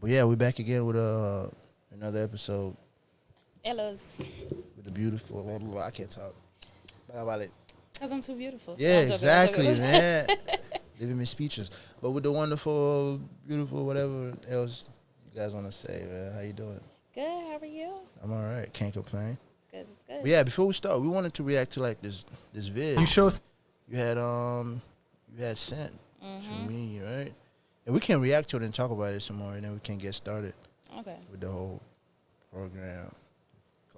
Yeah, we're back again with another episode Ella's. with the beautiful. I can't talk. How about it? Because I'm too beautiful. Yeah, No, I'm joking, exactly, I'm joking. man. Leaving me speechless. But with the wonderful, beautiful, whatever else you guys want to say, man. How you doing? Good, how are you? I'm all right. Can't complain. It's good, it's good. But yeah, before we start, we wanted to react to like this vid You show us. you had sent to me, right? And we can react to it and talk about it some more, and then we can get started Okay. with the whole program.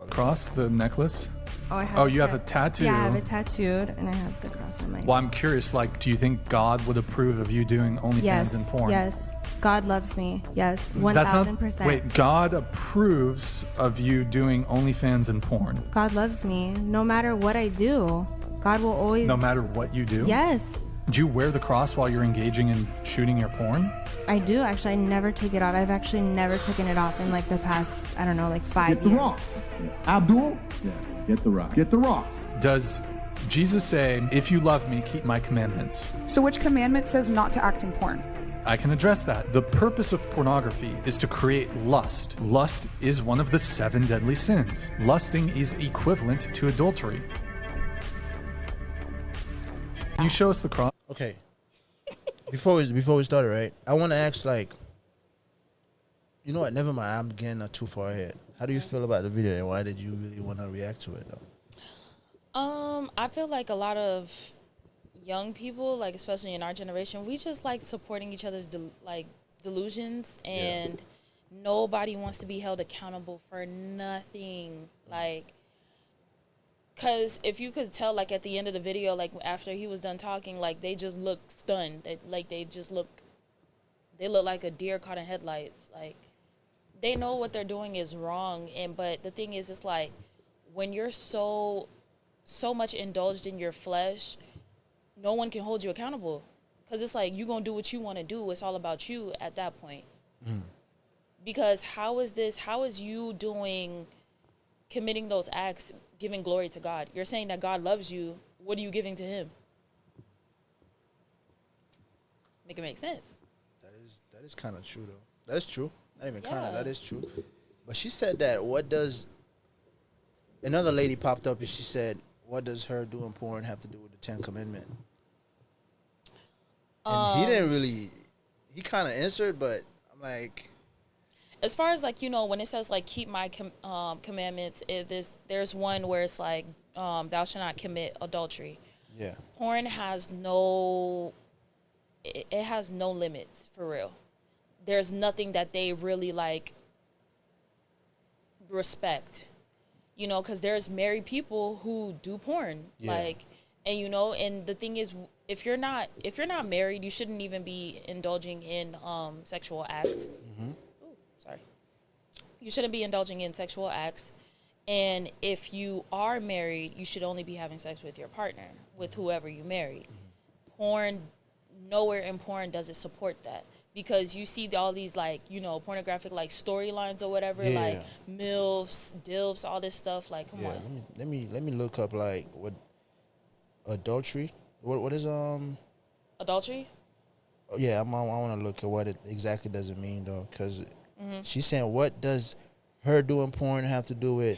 Cross the necklace. Oh, I have. Oh, you have a tattoo. Yeah, I have it tattooed, and I have the cross on my. Well, I'm curious. Like, do you think God would approve of you doing OnlyFans Yes. and porn? Yes. God loves me. Yes. That's not- 1000%. Wait, God approves of you doing OnlyFans and porn, God loves me. No matter what I do, God will always. no matter what you do. Yes, Do you wear the cross while you're engaging in shooting your porn? I do. Actually, I never take it off. I've actually never taken it off in like the past, I don't know, like 5 Get the years. rocks. Yeah. Abdul? Yeah. Get the rocks. Get the rocks. Does Jesus say, "If you love me, keep my commandments"? So which commandment says not to act in porn? I can address that. The purpose of pornography is to create lust. Lust is one of the 7 deadly sins. Lusting is equivalent to adultery. Can you show us the cross? Okay. Before we started, right? I want to ask, like, you know what? Never mind. I'm getting too far ahead. How do you feel about the video, and why did you really want to react to it, though? I feel like a lot of young people, like especially in our generation, we just like supporting each other's delusions, and nobody wants to be held accountable for nothing. Like, because if you could tell, like at the end of the video, like after he was done talking, like they just look stunned. They look like a deer caught in headlights. Like they know what they're doing is wrong, but the thing is, it's like when you're so much indulged in your flesh, no one can hold you accountable, because it's like you're gonna do what you want to do. It's all about you at that point. Because how is you committing those acts giving glory to God? You're saying that God loves you. What are you giving to him? Make it make sense. That is kind of true, though. That is true. Not even kind of. Yeah. That is true. But she said that. What does another lady popped up and she said, "What does her doing porn have to do with the 10 Commandment?" And he didn't really. He kind of answered, but I'm like, As far as like, when it says like keep my commandments, there's one where it's like thou shalt not commit adultery. yeah, Porn has it has no limits, for real. There's nothing that they really like respect, because there's married people who do porn, Yeah. and the thing is, if you're not married, you shouldn't even be indulging in sexual acts. Ooh, sorry. You shouldn't be indulging in sexual acts. And if you are married, you should only be having sex with your partner, with whoever you married. Porn, nowhere in porn does it support that, because you see all these like, pornographic like storylines or whatever, Yeah. like MILFs, DILFs, all this stuff. Like, come yeah. on. Let me look up like what adultery. What is Adultery? Oh, yeah, I want to look at what it exactly does it mean, though, because she's saying, what does her doing porn have to do with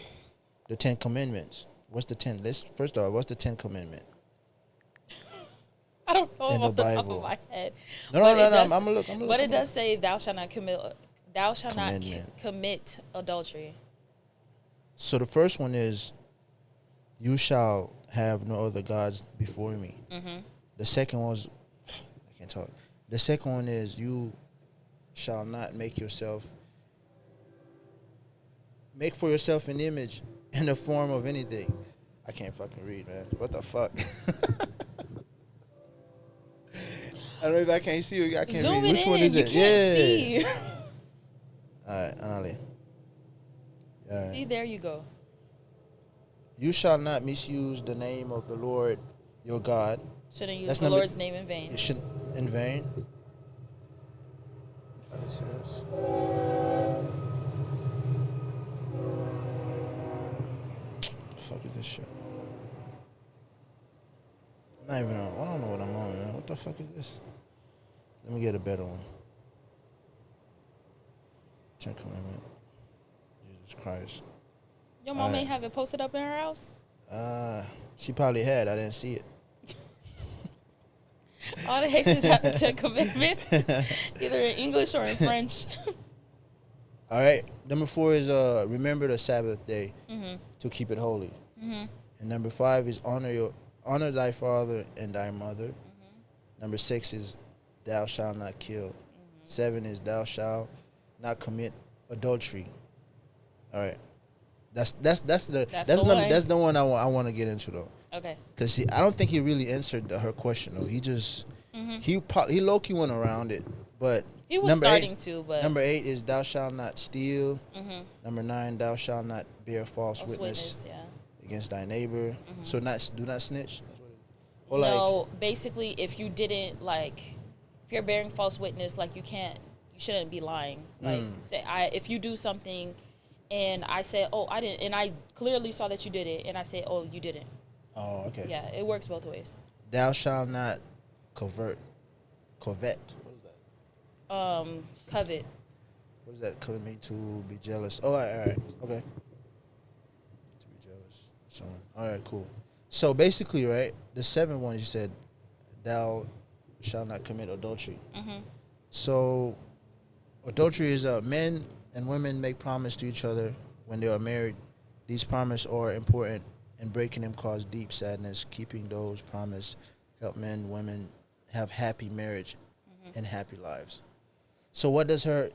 the 10 Commandments? What's the 10? First off, what's the 10 Commandment? I don't know In the off the top Bible. of my head. No, But no, it no. does- I'm gonna look. But it does say thou shalt not Commandment. commit adultery. So the first one is, you shall have no other gods before me. The second was, I can't talk. The second one is, you shall not make for yourself an image in the form of anything. I can't fucking read, man. What the fuck? I don't know if I can't see you. I can't Zoom read. it Which in. one is You it? can't see. All right, Anali. All right. See, there you go. You shall not misuse the name of the Lord your God. Shouldn't use That's the not- Lord's name in vain. It shouldn't in vain. Are you serious? The fuck is this shit? I'm not even on. I don't know what I'm on, man. What the fuck is this? Let me get a better one. Ten Commandment. Jesus Christ. Your mom ain't have it posted up in her house? She probably had. I didn't see it. All the Haitians have the 10 Commandments, either in English or in French. All right. Number 4 is remember the Sabbath day to keep it holy. And number 5 is honor thy father and thy mother. Number 6 is thou shalt not kill. 7 is thou shalt not commit adultery. All right. That's the one I want to get into though. Okay. Cause I don't think he really answered her question though. He just he low key went around it, but he was starting to. But number 8 is thou shalt not steal. Number 9, thou shalt not bear false witness against thy neighbor. So do not snitch. That's what it is. Or no, basically, if you didn't if you're bearing false witness, you shouldn't be lying. Say if you do something, and I say, oh, I didn't, and I clearly saw that you did it, and I say, oh, you didn't. Oh, okay. Yeah, it works both ways. Thou shalt not covet. What is that? Covet. What does that covet mean? To be jealous. Oh, all right. Okay. To be jealous. So, all right, cool. So basically, right, the 7th one you said, thou shalt not commit adultery. So, adultery is men and women make promise to each other when they are married. These promises are important, and breaking them cause deep sadness. Keeping those promises help men and women have happy marriage and happy lives. So what does her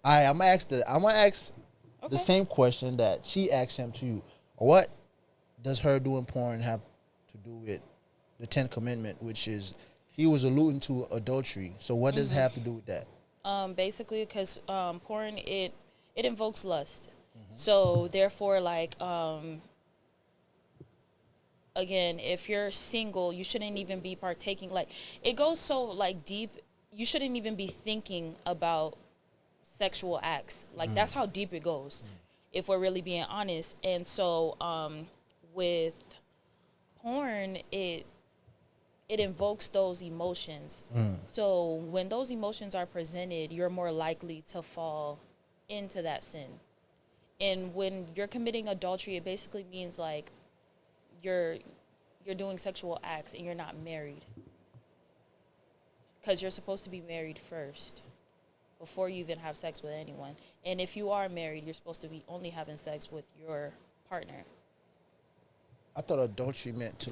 I'm gonna ask the same question that she asked him to you. What does her doing porn have to do with the 10th Commandment, which is he was alluding to adultery. So what does it have to do with that? Basically, because porn it invokes lust. So therefore, again, if you're single, you shouldn't even be partaking. It goes so deep. You shouldn't even be thinking about sexual acts. That's how deep it goes, if we're really being honest. And so, with porn, it invokes those emotions. So when those emotions are presented, you're more likely to fall into that sin. And when you're committing adultery, it basically means you're doing sexual acts and you're not married. Because you're supposed to be married first before you even have sex with anyone. And if you are married, you're supposed to be only having sex with your partner. I thought adultery meant to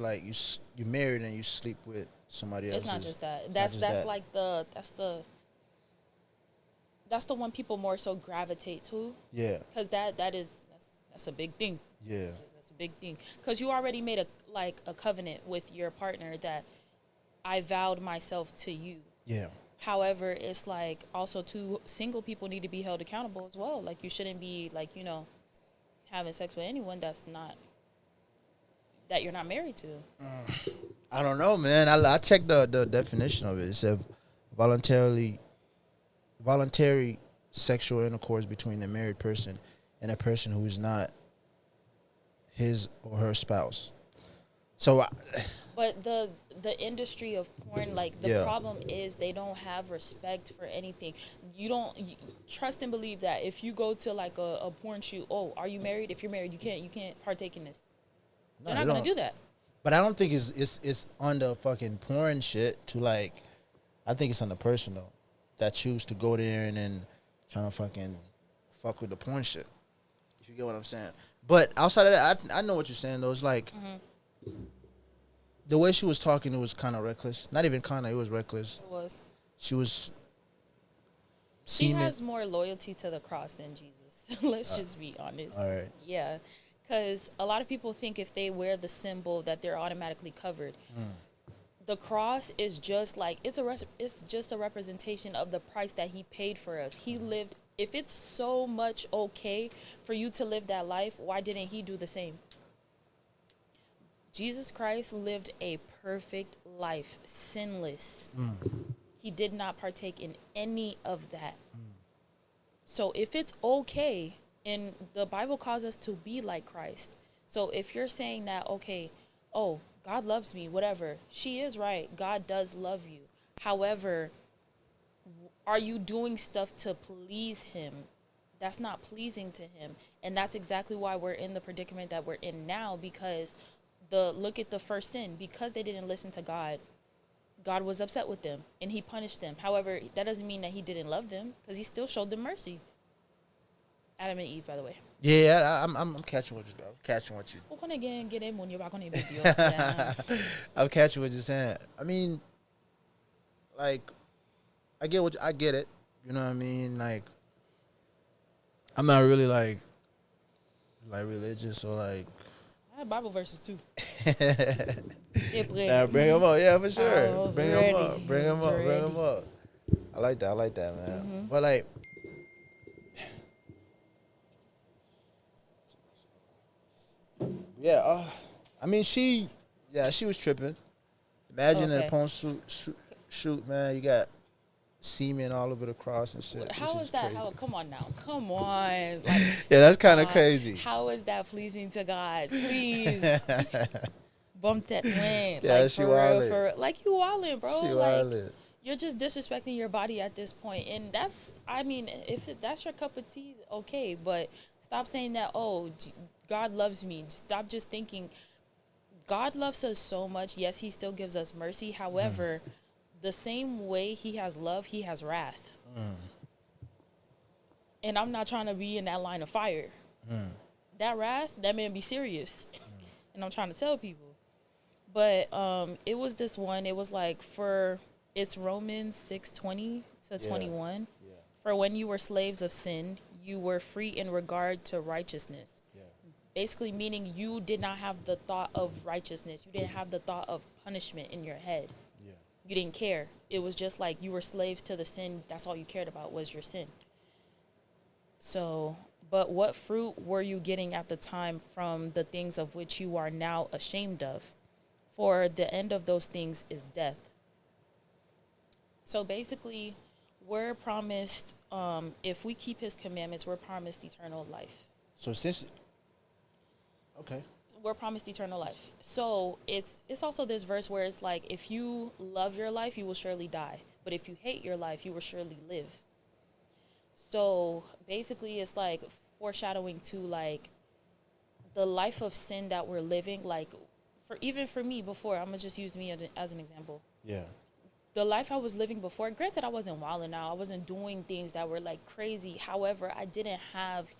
you're married and you sleep with somebody else. It's not just that. That's the one people more so gravitate to. Yeah. Because that's a big thing. Yeah. That's a big thing. Because you already made a covenant with your partner that I vowed myself to you. Yeah. However, it's also two single people need to be held accountable as well. You shouldn't be having sex with anyone that you're not married to. I don't know, man. I checked the definition of it. It said voluntary sexual intercourse between a married person and a person who is not his or her spouse. So, but the industry of porn, problem is they don't have respect for anything. You trust and believe that if you go to a porn shoot, oh, are you married? If you're married, you can't partake in this. No, they're not gonna do that. But I don't think it's on the fucking porn shit to I think it's on the person though that choose to go there and then trying to fucking fuck with the porn shit. If you get what I'm saying. But outside of that, I know what you're saying though. It's the way she was talking, it was kind of reckless. Not even kind of, it was reckless. It was. She was. She has more loyalty to the cross than Jesus. Let's just be honest. All right. Yeah. Because a lot of people think if they wear the symbol that they're automatically covered. The cross is just it's just a representation of the price that he paid for us. He lived. If it's so much okay for you to live that life, why didn't he do the same? Jesus Christ lived a perfect life, sinless. He did not partake in any of that. So if it's okay, and the Bible calls us to be like Christ. So if you're saying that, okay, oh, God loves me, whatever, she is right. God does love you. However, are you doing stuff to please him? That's not pleasing to him. And that's exactly why we're in the predicament that we're in now, because look at the first sin. Because they didn't listen to God, God was upset with them and he punished them. However, that doesn't mean that he didn't love them, because he still showed them mercy. Adam and Eve, by the way. Yeah, I'm catching what you're catching what you. I'm catching what you're saying. I mean, like, I get it. You know what I mean? Like, I'm not really like religious or like. I have Bible verses too. Nah, bring them up, yeah, for sure. Bring them up, ready. bring them I was up, bring ready. them up. I like that, man. But like, yeah, I mean, she was tripping. Imagine Okay. an opponent shoot, man. You got semen all over the cross and shit. How is that? Crazy. Come on now. Come on. Like, Yeah, that's kind of stop. crazy. How is that pleasing to God? Please. Bump that win. Yeah, like, she for real, wildin'. for real. Like, you wildin', bro. She like, wildin'. you're just disrespecting your body at this point. And that's, I mean, if that's your cup of tea, okay. But stop saying that, oh, God loves me. Stop just thinking God loves us so much. Yes, he still gives us mercy. However, the same way he has love, he has wrath. And I'm not trying to be in that line of fire. That wrath, that man be serious. And I'm trying to tell people. But it was this one. It was like it's Romans 6:20 to 21. Yeah. For when you were slaves of sin, you were free in regard to righteousness. Yeah. Basically meaning you did not have the thought of righteousness. You didn't have the thought of punishment in your head. Yeah. You didn't care. It was just like you were slaves to the sin. That's all you cared about was your sin. So, but what fruit were you getting at the time from the things of which you are now ashamed of? For the end of those things is death. So basically, we're promised, if we keep his commandments, we're promised eternal life. So okay. We're promised eternal life. So it's also this verse where it's like, if you love your life, you will surely die. But if you hate your life, you will surely live. So basically, it's like foreshadowing to like the life of sin that we're living. Like, for me before, I'm gonna just use me as an example. Yeah. The life I was living before, granted, I wasn't wilding out. I wasn't doing things that were like crazy. However, I didn't have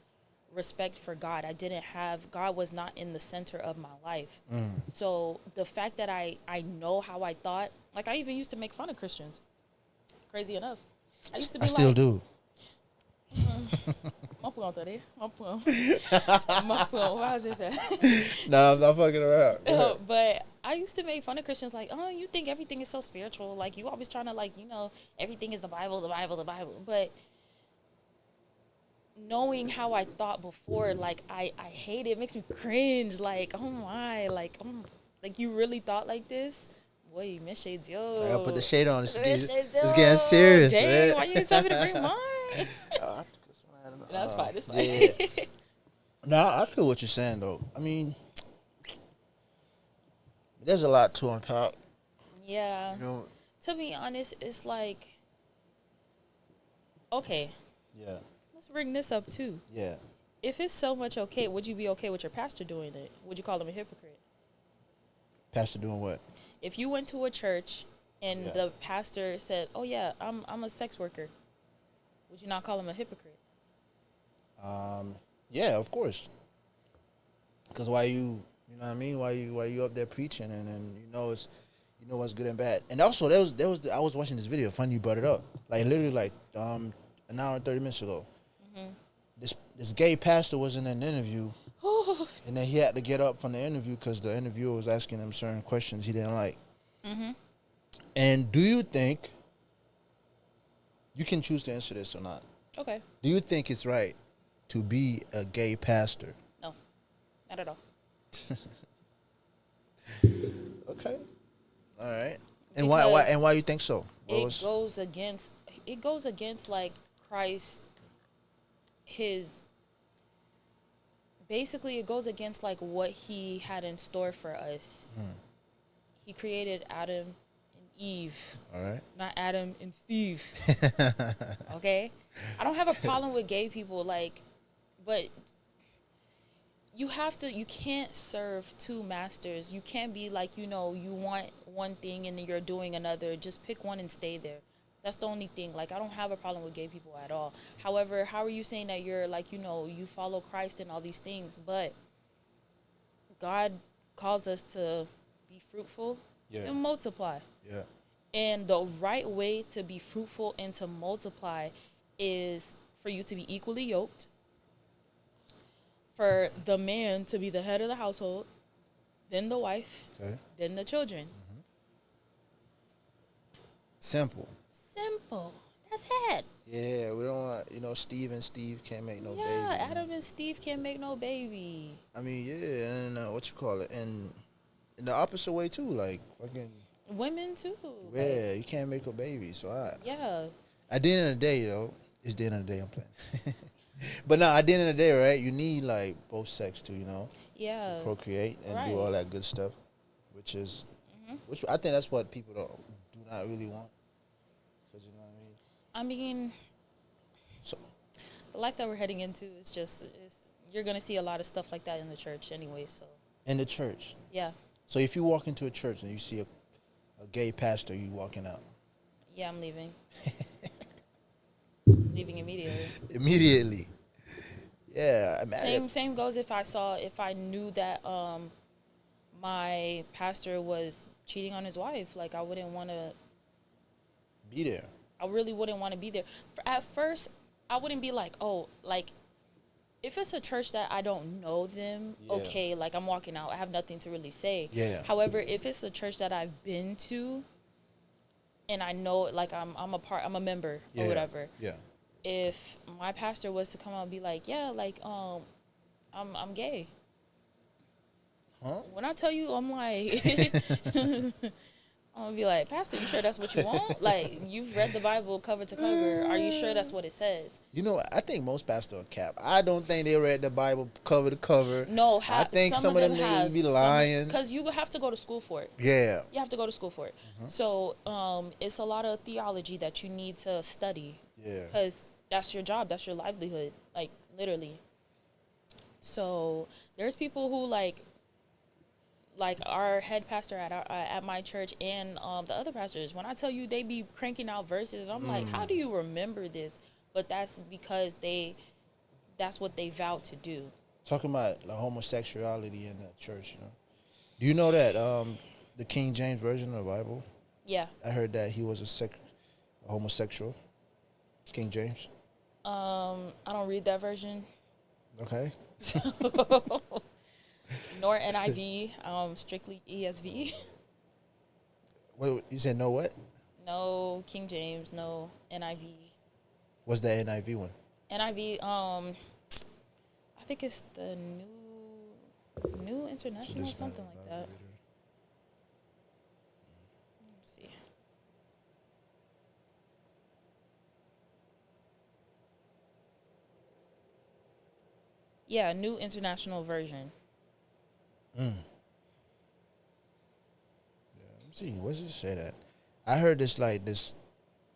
respect for God. God was not in the center of my life. So the fact that I know how I thought, like I even used to make fun of Christians. Crazy enough. I used to be I still do. Why is it that? No, I'm not fucking around. But I used to make fun of Christians like, oh, you think everything is so spiritual. Like, you always trying to, like, everything is the Bible, the Bible, the Bible. But knowing how I thought before, like, I hate it. It makes me cringe. Like, oh, my. Like, you really thought like this? Boy, Miss Shades, yo. I gotta put the shade on. It's It's getting serious, Dang, man. why you didn't tell me to bring mine? That's fine. That's fine. Yeah. No, I feel what you're saying, though. I mean, there's a lot to unpack. Yeah. You know? To be honest, it's like, okay, Yeah. let's bring this up too. Yeah. If it's so much okay, would you be okay with your pastor doing it? Would you call him a hypocrite? Pastor doing what? If you went to a church and the pastor said, "Oh yeah, I'm a sex worker," would you not call him a hypocrite? Yeah, of course. Because why you know what I mean? Why you up there preaching and then it's what's good and bad. And also there was I was watching this video. Funny you brought it up. Like literally like an hour and 30 minutes ago. This gay pastor was in an interview, and then he had to get up from the interview because the interviewer was asking him certain questions he didn't like. And do you think you can choose to answer this or not? Okay. Do you think it's right to be a gay pastor? No, not at all. Okay. All right. And why you think so? It goes against like Christ. Basically it goes against like what he had in store for us. He created Adam Eve, All right. not Adam and Steve. Okay? I don't have a problem with gay people, like, but you can't serve two masters. You can't be like, you want one thing and then you're doing another. Just pick one and stay there. That's the only thing. Like, I don't have a problem with gay people at all. However, how are you saying that you're like, you follow Christ and all these things, but God calls us to be fruitful and multiply. Yeah. And the right way to be fruitful and to multiply is for you to be equally yoked, for the man to be the head of the household, then the wife, then the children. Simple. That's it. Yeah, we don't want, Steve and Steve can't make no baby. Yeah, Adam and Steve can't make no baby. I mean, yeah, and what you call it? And in the opposite way, too. Like, fucking. Women, too. Yeah, you can't make a baby. So, yeah. At the end of the day, it's the end of the day I'm playing. But no, at the end of the day, right, you need, like, both sex to, Yeah. to procreate and do all that good stuff, which I think that's what people do not really want. Because, you know what I mean? So, the life that we're heading into is you're going to see a lot of stuff like that in the church anyway, so. In the church? Yeah. So if you walk into a church and you see a gay pastor, you walking out? Yeah, I'm leaving. Leaving immediately. Immediately. Yeah. Same goes if I knew that my pastor was cheating on his wife. Like, I wouldn't want to be there. I really wouldn't want to be there. At first, I wouldn't be like, oh, like, if it's a church that I don't know them, okay, like, I'm walking out. I have nothing to really say. Yeah. However, if it's a church that I've been to and I know, like, I'm a member or whatever. Yeah. If my pastor was to come out and be like, yeah, like, I'm gay. Huh? When I tell you, I'm like, I'm gonna be like, Pastor, you sure that's what you want? Like, you've read the Bible cover to cover. Are you sure that's what it says? I think most pastors are cap. I don't think they read the Bible cover to cover. No, I think some of them niggas be lying. Because you have to go to school for it. Yeah. You have to go to school for it. So, it's a lot of theology that you need to study. Yeah. Because that's your job. That's your livelihood. Like, literally. So, there's people who, like our head pastor at my church and the other pastors, when I tell you they be cranking out verses, I'm like, how do you remember this? But that's because that's what they vowed to do. Talking about the homosexuality in the church, Do you know that the King James Version of the Bible? Yeah. I heard that he was a homosexual. King James. I don't read that version. Okay. Nor NIV, strictly ESV. Wait, you said no what? No King James, no NIV. What's the NIV one? NIV, I think it's the New International, something like that. Let's see. Yeah, New International Version. Yeah, let me see. What's it say that? I heard this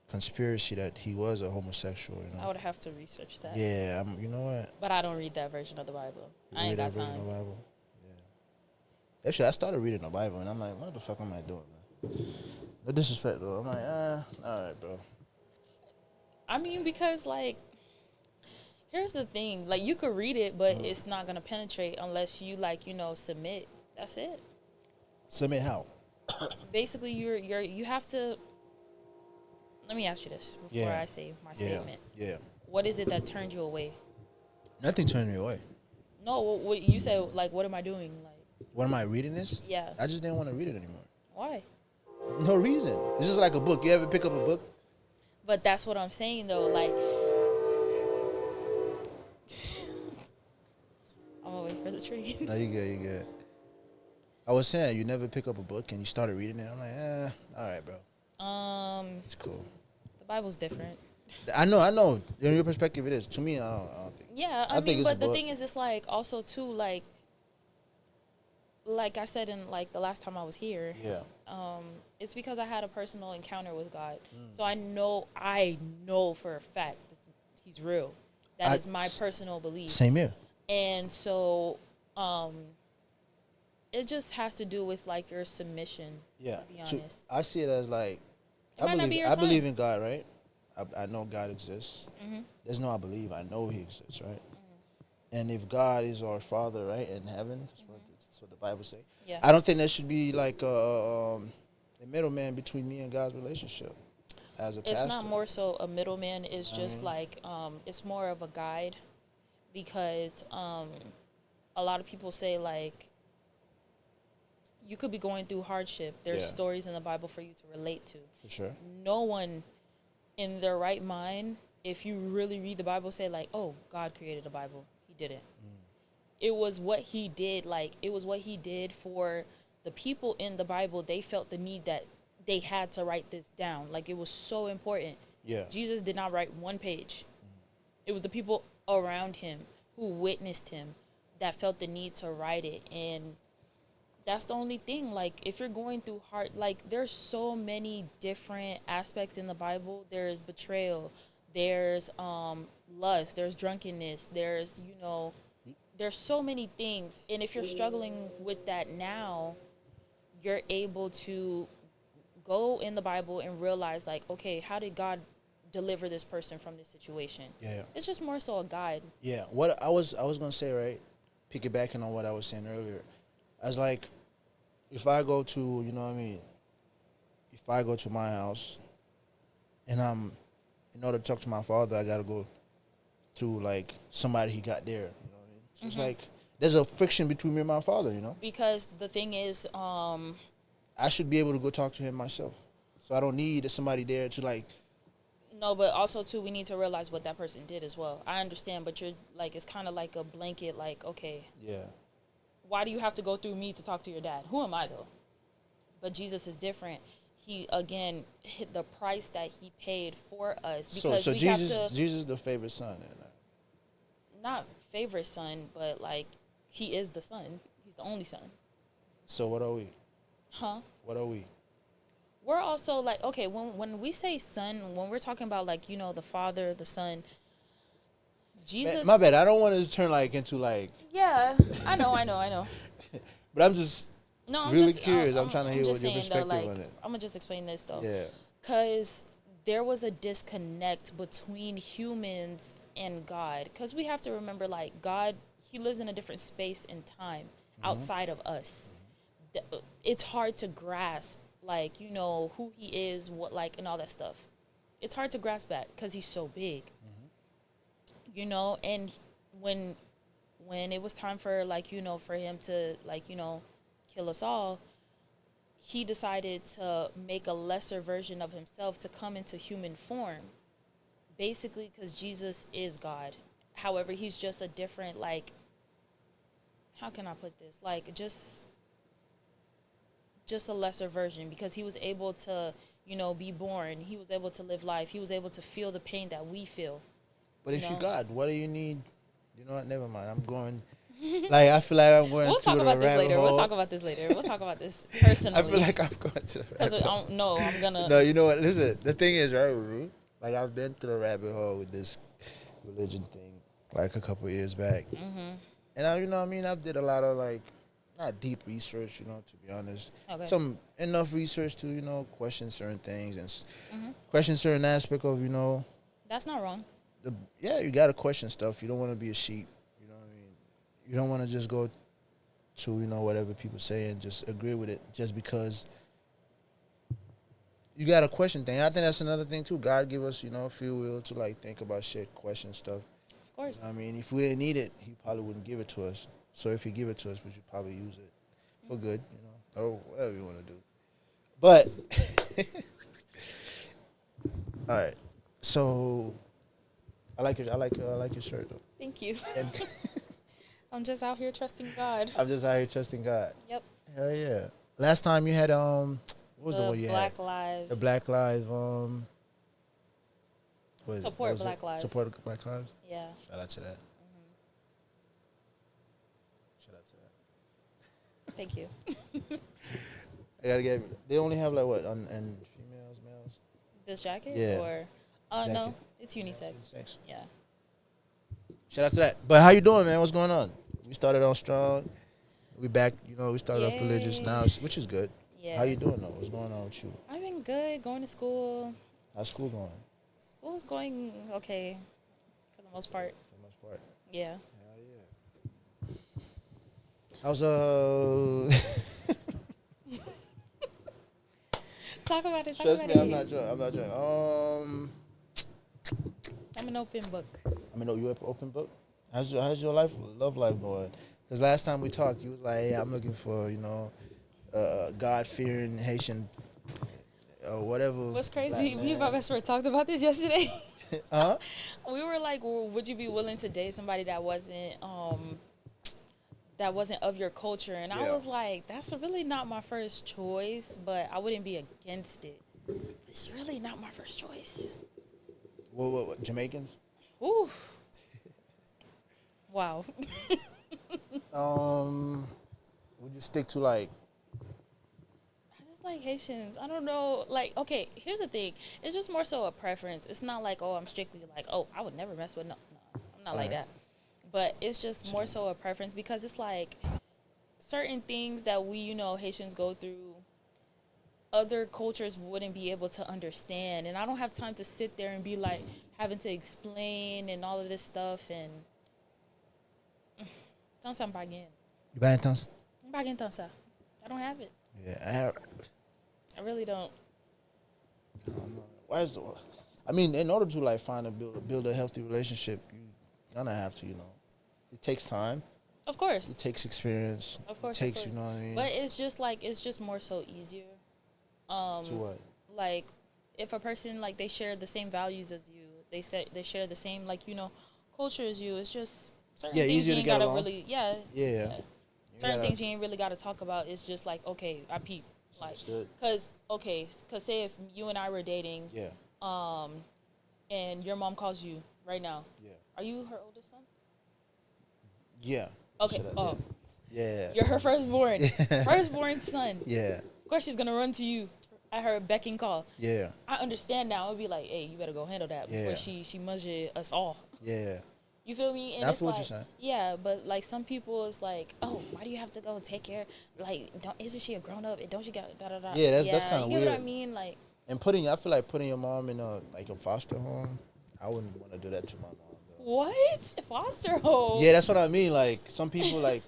conspiracy that he was a homosexual. I would have to research that. Yeah, you know what? But I don't read that version of the Bible. I ain't got time. Of the Bible? Yeah. Actually, I started reading the Bible, and I'm like, what the fuck am I doing, man? No disrespect, though. I'm like, all right, bro. I mean, because, like, here's the thing. Like, you could read it, but it's not going to penetrate unless you, like, submit. That's it. Submit how? Basically, you have to. Let me ask you this before I say my statement. Yeah. What is it that turned you away? Nothing turned me away. No, what you said, like, what am I doing? Like, what am I reading this? Yeah. I just didn't want to read it anymore. Why? No reason. It's just like a book. You ever pick up a book? But that's what I'm saying, though. Like, I'm gonna wait for the train. No, you good. I was saying, you never pick up a book and you started reading it. I'm like, all right, bro. It's cool. The Bible's different. I know. In your perspective, it is. To me, I don't think. Yeah, I mean, but the thing is, it's like also too like like I said in like the last time I was here, Yeah. it's because I had a personal encounter with God. So I know for a fact he's real. That is my personal belief. Same here. And so it just has to do with like your submission, Yeah. to be honest. I see it as like, It might not be your I believe time. in God, right? I know God exists. There's no I believe. I know He exists, right? And if God is our Father, right, in heaven, that's what the Bible say. Yeah. I don't think there should be like a middleman between me and God's relationship as a It's pastor. not more so a middleman. It's just like it's more of a guide, because a lot of people say like you could be going through hardship. There's Yeah. stories in the Bible for you to relate to. For sure. No one in their right mind, if you really read the Bible, say like, oh, God created the Bible. He didn't. It was what he did. Like, it was what he did for the people in the Bible. They felt the need that they had to write this down. Like, it was so important. Yeah. Jesus did not write one page. It was the people around him who witnessed him that felt the need to write it. And that's the only thing. Like, if you're going through hard, like, there's so many different aspects in the Bible. There's betrayal, there's lust, there's drunkenness, there's, you know, there's so many things. And if you're struggling with that now, you're able to go in the Bible and realize, like, okay, how did God deliver this person from this situation? Yeah. It's just more so a guide. Yeah. What I was gonna say, right? Piggybacking on what I was saying earlier, I was like, if I go to, you know what I mean, if I go to my house and in order to talk to my father, I gotta go through like somebody he got there. You know what I mean? So it's like there's a friction between me and my father, you know? Because the thing is, I should be able to go talk to him myself. So I don't need somebody there to like. no, but also too, we need to realize what that person did as well. I understand, but you're like, it's kind of like a blanket, like, okay, Yeah. why do you have to go through me to talk to your dad? Who am I though? But Jesus is different. He again hit the price that he paid for us, because So we Jesus, have to, Jesus the favorite son. not favorite son, but like he is the son. He's the only son. So what are we? Huh? What are we? We're also like, okay, when we say son, when we're talking about like, you know, the Father, the Son, Jesus. My bad. I don't want to turn like into like. Yeah, I know. But I'm just No, I'm really just, curious. I'm trying to hear just what your saying, though, perspective like, on it. I'm gonna just explain this though. Yeah. Because there was a disconnect between humans and God. Because we have to remember, like, God, he lives in a different space and time outside of us. It's hard to grasp, like, you know, who he is, what, like, and all that stuff. It's hard to grasp that because he's so big. You know, and when it was time for, like, you know, for him to, like, you know, kill us all, he decided to make a lesser version of himself to come into human form, basically because Jesus is God. However, he's just a different, like, how can I put this? Like, just a lesser version, because he was able to, you know, be born. He was able to live life. He was able to feel the pain that we feel. But if know? you God, what do you need? You know what? Never mind. I'm going. Like I feel like I'm going. We'll to talk the about this rabbit later. hole. We'll talk about this later. We'll talk about this personally. I feel like I'm going to the because rabbit hole. I'm gonna. No, you know what? Listen, the thing is, right, Ruru? Like I've been through the rabbit hole with this religion thing, like a couple of years back, and I, you know what I mean. I did a lot of like, not deep research, you know, to be honest. Okay. Some enough research to, you know, question certain things and question certain aspect of, you know, That's not wrong. yeah, you gotta question stuff. You don't want to be a sheep. You know what I mean? You don't want to just go to, you know, whatever people say and just agree with it just because. You gotta question things. I think that's another thing too. God give us, you know, free will to like think about shit, question stuff. Of course. I mean, if we didn't need it, He probably wouldn't give it to us. So if He give it to us, we should probably use it for good, you know, or whatever you want to do. But all right, so I like your shirt though. Thank you. And I'm just out here trusting God. I'm just out here trusting God. Yep. Hell yeah. Last time you had what was the one you Black had? Lives. The Black Lives what is it? Support What was Black it? Lives. Support Black Lives. Yeah. Shout out to that. Shout out to Thank you. I gotta get. They only have like what and females, males. This jacket Yeah. or Jacket. no, it's unisex. Unisex. Yeah. Shout out to that. But how you doing, man? What's going on? We started on strong. We back. You know, we started off religious Yay. now, which is good. Yeah. How you doing though? What's going on with you? I've been good, going to school. How's school going? School's going okay for the most part. For the most part. Yeah. Hell yeah. How's Talk about it. Talk Trust about me, it. I'm not joking. I'm an open book. I mean, you open book. How's your love life going? Because last time we talked, you was like, "Hey, I'm looking for God fearing Haitian or whatever." What's crazy? black Me and man." my best friend talked about this yesterday. Huh? We were like, well, would you be willing to date somebody that wasn't of your culture? And I Yeah. was like, that's really not my first choice, but I wouldn't be against it. It's really not my first choice. What Jamaicans? Ooh. Wow. Would you stick to like? I just like Haitians. I don't know. Like, okay, here's the thing. It's just more so a preference. It's not like, oh, I'm strictly like, oh, I would never mess with no. I'm not like Right. that. But it's just more so a preference because it's like certain things that we, Haitians go through, other cultures wouldn't be able to understand. And I don't have time to sit there and be like having to explain and all of this stuff. And don't I'm bagging. You buying tons? I'm bagging tansa. I don't have it. Yeah, I have. I really don't. Why is? I mean, in order to like build a healthy relationship, you gonna have to, It takes time. Of course. It takes experience. Of course. It takes, of course. you know what I mean. But it's just more so easier. To what? Like if a person like they share the same values as you, they share the same culture as you. It's just certain things easier you to ain't get gotta along. really Yeah. Certain things you ain't really gotta talk about. It's just like okay, I peep like Understood. cause say if you and I were dating, Yeah. and your mom calls you right now, Yeah. are you her oldest son? Yeah. Okay. Should I- Oh, Yeah. you're her firstborn son. Yeah. Of course, she's gonna run to you at her beck and call. Yeah. I understand now. I'll be like, hey, you better go handle that before Yeah. she measure us all. Yeah. You feel me? And I it's feel what like, you're saying. yeah, but like some people, it's like, oh, why do you have to go take care? Like, isn't she a grown up? Don't she got da da da? Yeah, that's kinda You know what I weird. mean? Like, And I feel like putting your mom in a foster home. I wouldn't want to do that to my mom. Though. what? Foster home? Yeah, that's what I mean. Like some people, like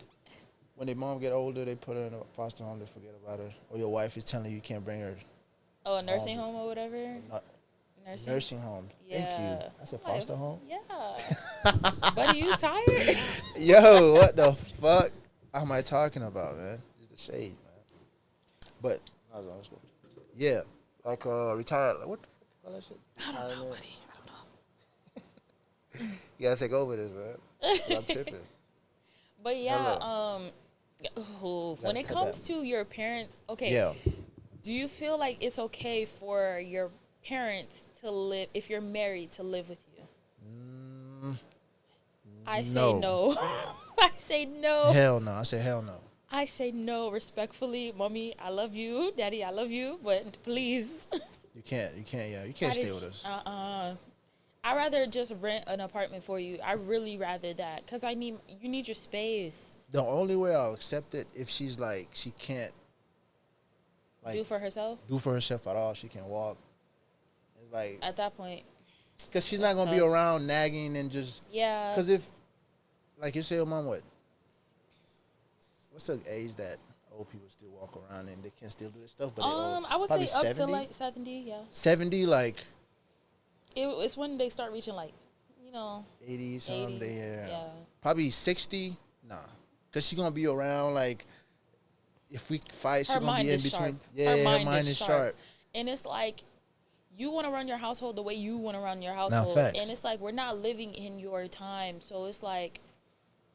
when their mom get older, they put her in a foster home. They forget about her, or your wife is telling you can't bring her. Oh, a nursing home or whatever. Not, Nursing. nursing home. Thank you. I said I'm like, foster home. Yeah. Buddy, you tired? Yo, what the fuck am I talking about, man? It's the shade, man. But yeah, like retired. Like, what the fuck you call that shit? I don't know, Retirement. buddy. I don't know. You gotta take over this, man. I'm tripping. But yeah, when it cut comes that. to your parents, okay. Yeah. Do you feel like it's okay for your parents to live, if you're married, to live with you? I say no. I say no. Hell no. I say hell no. I say no respectfully. Mommy, I love you. Daddy, I love you. But please. You can't. Yeah. You can't stay with us. I'd rather just rent an apartment for you. I really rather that. Because you need your space. The only way I'll accept it if she's like she can't like Do for herself? do for herself at all. She can walk. It's like At that point. because she's not gonna be tough. around nagging and just Yeah. because if like you say your mom what's the age that old people still walk around and they can still do this stuff? But I would probably say up 70? to like 70, yeah. 70, like It's when they start reaching 80 something. 80s, Yeah. yeah. Probably 60. Nah, because she's gonna be around. Like if we fight, she's her gonna mind be in is between. sharp. Yeah, her mind is sharp. And it's like you want to run your household the way you want to run your household. facts. And it's like we're not living in your time. So it's like,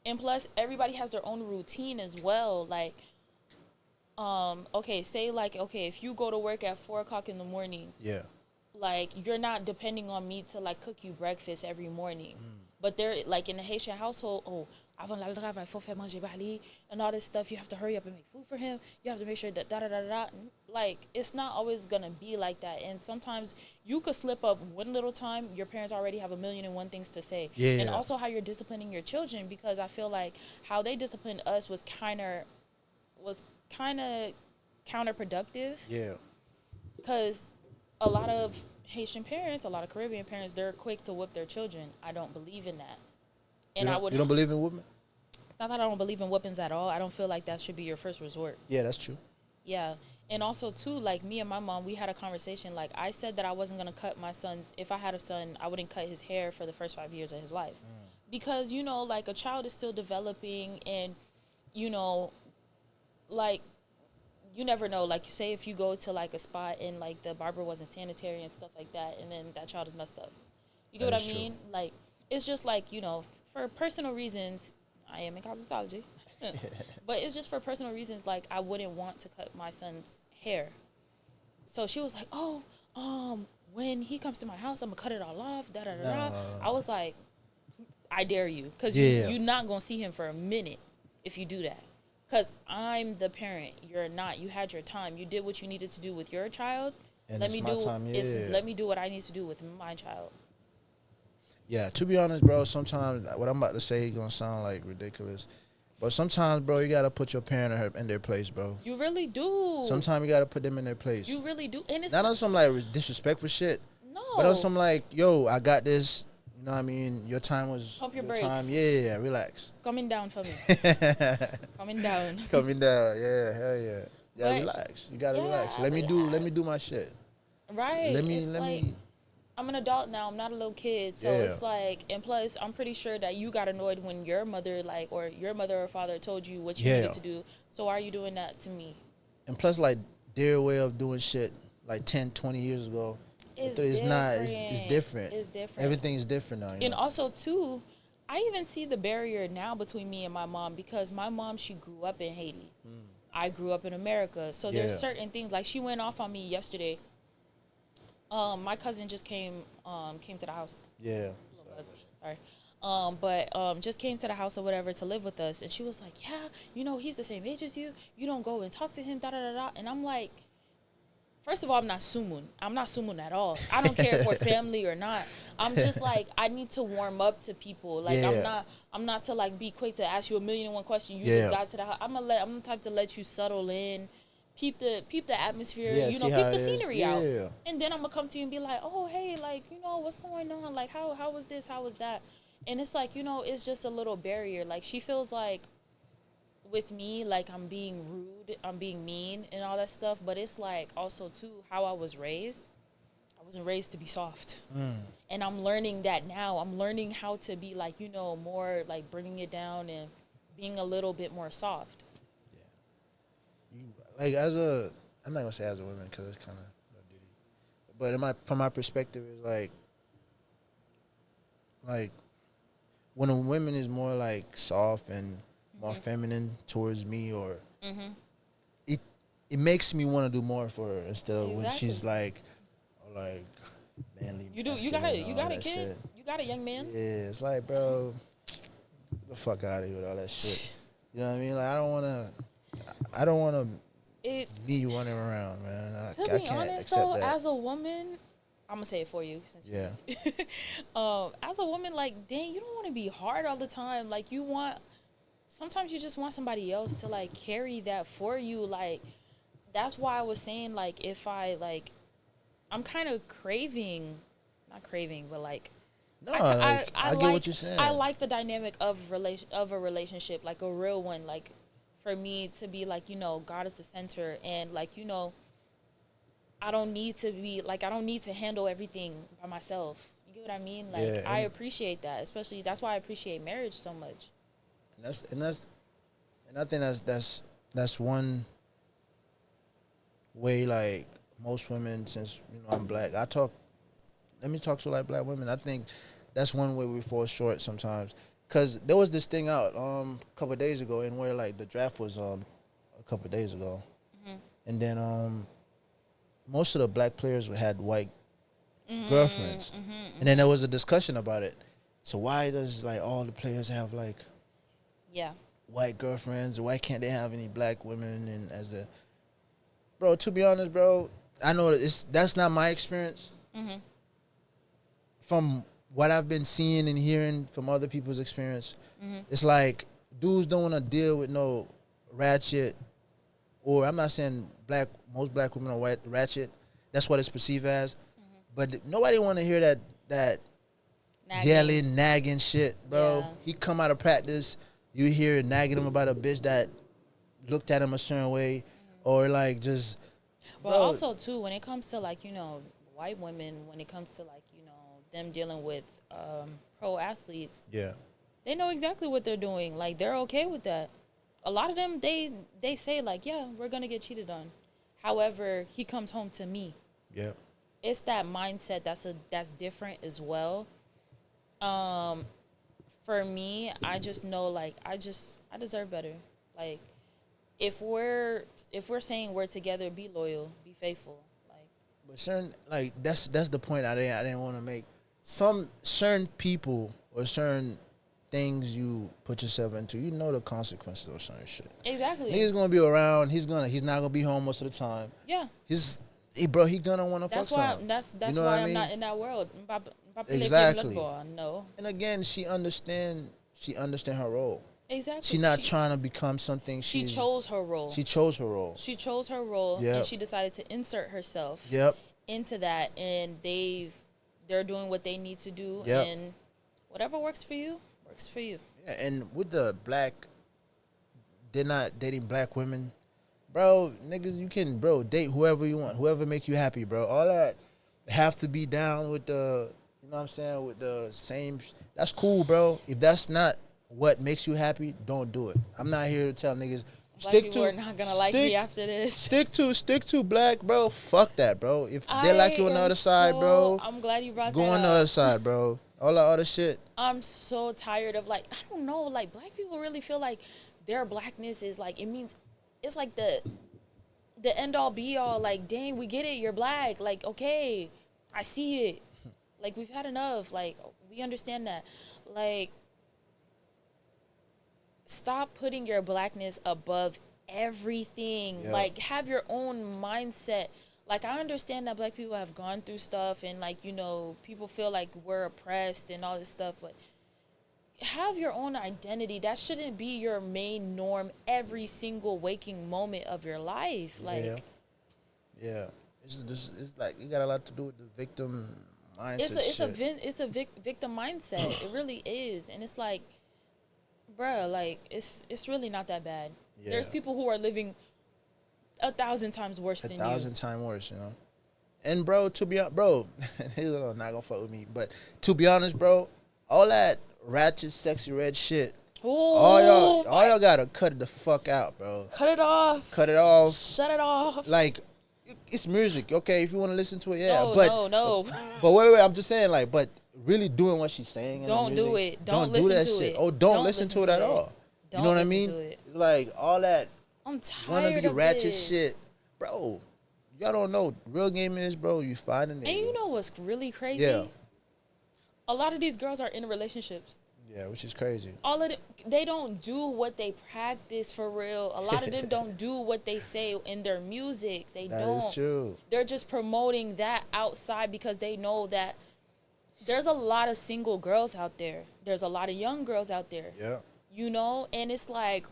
and plus everybody has their own routine as well. Like, okay, say like, okay, if you go to work at 4:00 in the morning, Yeah. like you're not depending on me to like cook you breakfast every morning. But they're like in the Haitian household, avant d'aller au travail, faut faire manger Bali, and all this stuff. You have to hurry up and make food for him. You have to make sure that da da da da. Like, it's not always gonna be like that. And sometimes you could slip up one little time. Your parents already have a million and one things to say. Yeah. And also how you're disciplining your children, because I feel like how they disciplined us was kind of counterproductive. Yeah. Because a lot of Haitian parents, a lot of Caribbean parents, they're quick to whip their children. I don't believe in that. And You don't believe in women? It's not that I don't believe in whippings at all. I don't feel like that should be your first resort. Yeah, that's true. Yeah. And also, too, like, me and my mom, we had a conversation. Like, I said that I wasn't going to cut my son's, if I had a son, I wouldn't cut his hair for the first 5 years of his life. Because, you know, like, a child is still developing, and, you know, like, you never know. Like, say if you go to, like, a spot and, like, the barber wasn't sanitary and stuff like that, and then that child is messed up. You get what I mean? True. Like, it's just like, you know, for personal reasons, I am in cosmetology. But it's just for personal reasons, like, I wouldn't want to cut my son's hair. So she was like, oh, when he comes to my house, I'm going to cut it all off, da-da-da-da. I was like, I dare you. Because you're not going to see him for a minute if you do that. Because I'm the parent. You're not. You had your time. You did what you needed to do with your child. And let me do what I need to do with my child. Yeah, to be honest, bro, sometimes what I'm about to say is going to sound, like, ridiculous. But sometimes, bro, you got to put your parent in their place, bro. You really do. Sometimes you got to put them in their place. You really do. And it's not on some, like, disrespectful shit. No. But on some, like, yo, I got this. You know what I mean? Your time was... Pump your brakes. Time. Yeah, relax. Coming down for me. Coming down. Coming down, yeah, hell yeah. Yeah, but, relax. You got to relax. Let me do my shit. Right. Let me... I'm an adult now. I'm not a little kid. So it's like, and plus, I'm pretty sure that you got annoyed when your mother, like, or your mother or father told you what you needed to do. So why are you doing that to me? And plus, like, their way of doing shit, like, 10, 20 years ago, it's different. It's different. Everything is different now. And also, too, I even see the barrier now between me and my mom, because my mom, she grew up in Haiti. I grew up in America. So there's certain things, like, she went off on me yesterday. My cousin just came to the house. Yeah. Sorry. Just came to the house or whatever to live with us. And she was like, yeah, you know, he's the same age as you. You don't go and talk to him, da-da-da-da. And I'm like, first of all, I'm not Sumun. I'm not Sumun at all. I don't care if we're family or not. I'm just like, I need to warm up to people. Like, I'm not to, like, be quick to ask you a million and one question. You just got to the house. I'm the type to let you settle in. Peep the atmosphere, you know, peep the scenery out. And then I'm going to come to you and be like, oh, hey, like, you know, what's going on? Like, how was this? How was that? And it's like, you know, it's just a little barrier. Like, she feels like with me, like, I'm being rude, I'm being mean and all that stuff. But it's like also, too, how I was raised. I wasn't raised to be soft. And I'm learning that now. I'm learning how to be, like, you know, more, like, bringing it down and being a little bit more soft. Like, I'm not gonna say as a woman because it's kind of, but from my perspective, it's like when a woman is more like soft and more feminine towards me, or it makes me want to do more for her instead of when she's like manly. You got a kid. Shit. You got a young man. Yeah, it's like, bro, get the fuck out of here with all that shit. You know what I mean? Like, I don't want to. Me running around, man. To be honest, though, as a woman, I'm gonna say it for you. As a woman, like, dang, you don't want to be hard all the time. Like, sometimes you just want somebody else to, like, carry that for you. Like, that's why I was saying, like, if I'm kind of not craving, but like. No, I get what you're saying. I like the dynamic of a relationship, like a real one, like. For me to be like, you know, God is the center, and like, you know, I don't need to handle everything by myself. You get what I mean? Like, I appreciate that, especially that's why I appreciate marriage so much. And I think that's one way, like, most women, since, you know, I'm black, let me talk to, like, black women. I think that's one way we fall short sometimes. Because there was this thing out a couple of days ago, and where, like, the draft was a couple of days ago. And then most of the black players had white girlfriends. And then there was a discussion about it. So why does, like, all the players have, like, Yeah. white girlfriends. Why can't they have any black women? And as the bro, to be honest, bro, I know that's not my experience. Mhm. From what I've been seeing and hearing from other people's experience, Mhm. it's like dudes don't want to deal with no ratchet. Or I'm not saying most black women are white ratchet. That's what it's perceived as. But nobody want to hear that Nagging. yelling, nagging shit, bro. Yeah. He come out of practice, you hear nagging him about a bitch that looked at him a certain way, or like just. But bro, also too, when it comes to like, white women, when it comes to like, them dealing with pro athletes, yeah, they know exactly what they're doing. Like they're okay with that. A lot of them, they say like, yeah, we're gonna get cheated on. However, he comes home to me. yeah, It's that mindset that's different as well. For me, I just know like I deserve better. Like if we're saying we're together, be loyal, be faithful. Like but certain like that's the point I didn't want to make. Some certain people or certain things you put yourself into, you know the consequences of certain shit. exactly. Nigga's gonna be around. He's not gonna be home most of the time. Yeah. Bro, he gonna want to fuck That's why some. that's You know why what I I'm mean? not in that world. Exactly. No. And again, she understand her role. Exactly. She not trying to become something. She chose her role. She chose her role. She chose her role, Yep. and she decided to insert herself Yep. into that, and they're doing what they need to do, Yep. and whatever works for you works for you. Yeah, and with the they're not dating black women, bro. Niggas, you can, bro, date whoever you want, whoever make you happy, bro. All that have to be down with the, you know what I'm saying, with the same. That's cool, bro. If that's not what makes you happy, don't do it. I'm not here to tell niggas. Black people are not gonna like me after this. Stick to black, bro. Fuck that, bro. If they like you on the other side, bro, I'm glad you brought go that on the up. other side, bro. All that other shit. I'm so tired of like, I don't know, like black people really feel like their blackness is like, it's like the end all be all. Like, dang, we get it, you're black. Like, okay, I see it. Like, we've had enough. Like, we understand that. Like, stop putting your blackness above everything. Yeah. Like, have your own mindset. Like, I understand that black people have gone through stuff and, like, people feel like we're oppressed and all this stuff, but have your own identity. That shouldn't be your main norm every single waking moment of your life. Like, yeah. It's like you got a lot to do with the victim mindset. it's a victim mindset. It really is. And it's like, bruh, like, it's really not that bad. Yeah. There's people who are living 1,000 times worse than you. 1,000 times worse, you know. And bro, to be honest, bro, he's not gonna fuck with me, but to be honest, bro, all that ratchet, sexy red shit, all y'all gotta cut it the fuck out, bro. Cut it off. Cut it off. Shut it off. Like, it's music, okay? If you want to listen to it, yeah. No. But wait, I'm just saying, like, but really doing what she's saying. In Don't the music, do it. Don't Don't do that listen to shit. it. Oh, don't listen to it at all. You know what I Don't mean? listen to it. It's like all that I'm tired wanna be of ratchet this. shit, bro. Y'all don't know. Real game is, bro. You find a nigga. And you know what's really crazy? Yeah. A lot of these girls are in relationships. Yeah, which is crazy. All of they don't do what they practice for real. A lot of them don't do what they say in their music. They That don't. is true. They're just promoting that outside because they know that there's a lot of single girls out there. There's a lot of young girls out there. Yeah. And it's like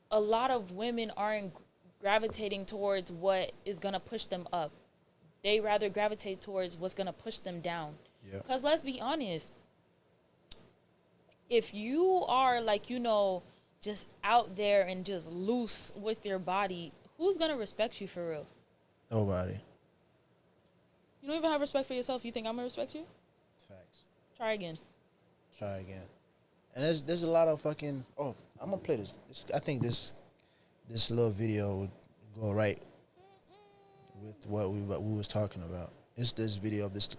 a lot of women aren't gravitating towards what is going to push them up. They rather gravitate towards what's going to push them down. Yeah. Because let's be honest, if you are like, just out there and just loose with your body, who's going to respect you for real? Nobody. You don't even have respect for yourself. You think I'm going to respect you? Facts. Try again. Try again. And there's a lot of fucking. Oh, I'm gonna play this. I think this little video would go right with what we was talking about. It's this video of this.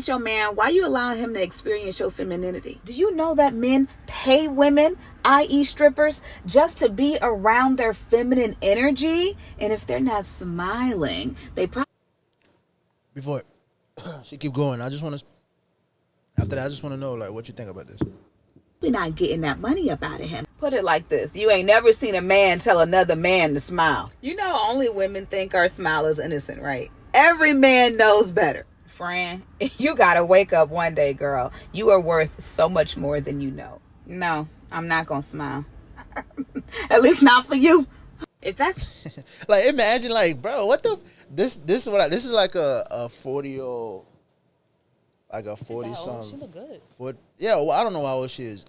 Your man, why you allowing him to experience your femininity? Do you know that men pay women, i.e. strippers, just to be around their feminine energy? And if they're not smiling, they probably... Before she keep going, I just want to. After that, I just want to know like what you think about this. We're not getting that money up out of him. Put it like this. You ain't never seen a man tell another man to smile. You know, only women think our smile is innocent, right? Every man knows better. Fran, you gotta wake up one day, girl. You are worth so much more than you know. No, I'm not gonna smile. At least not for you. If that's like, imagine, like, bro, what the this is like a 40-year-old, like a 40 something. She look good. Well, I don't know how old she is.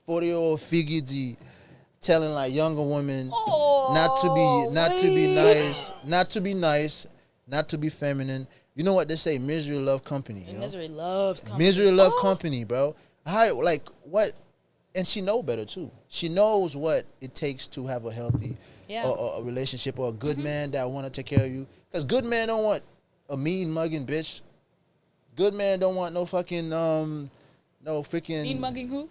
40-year-old figgy telling like younger women not to be feminine. You know what they say? Misery love company. You know? Misery loves company. Misery love company, bro. Like what? And she know better too. She knows what it takes to have a healthy a relationship or a good man that want to take care of you. Because good men don't want a mean mugging bitch. Good man don't want no fucking no freaking mean mugging who?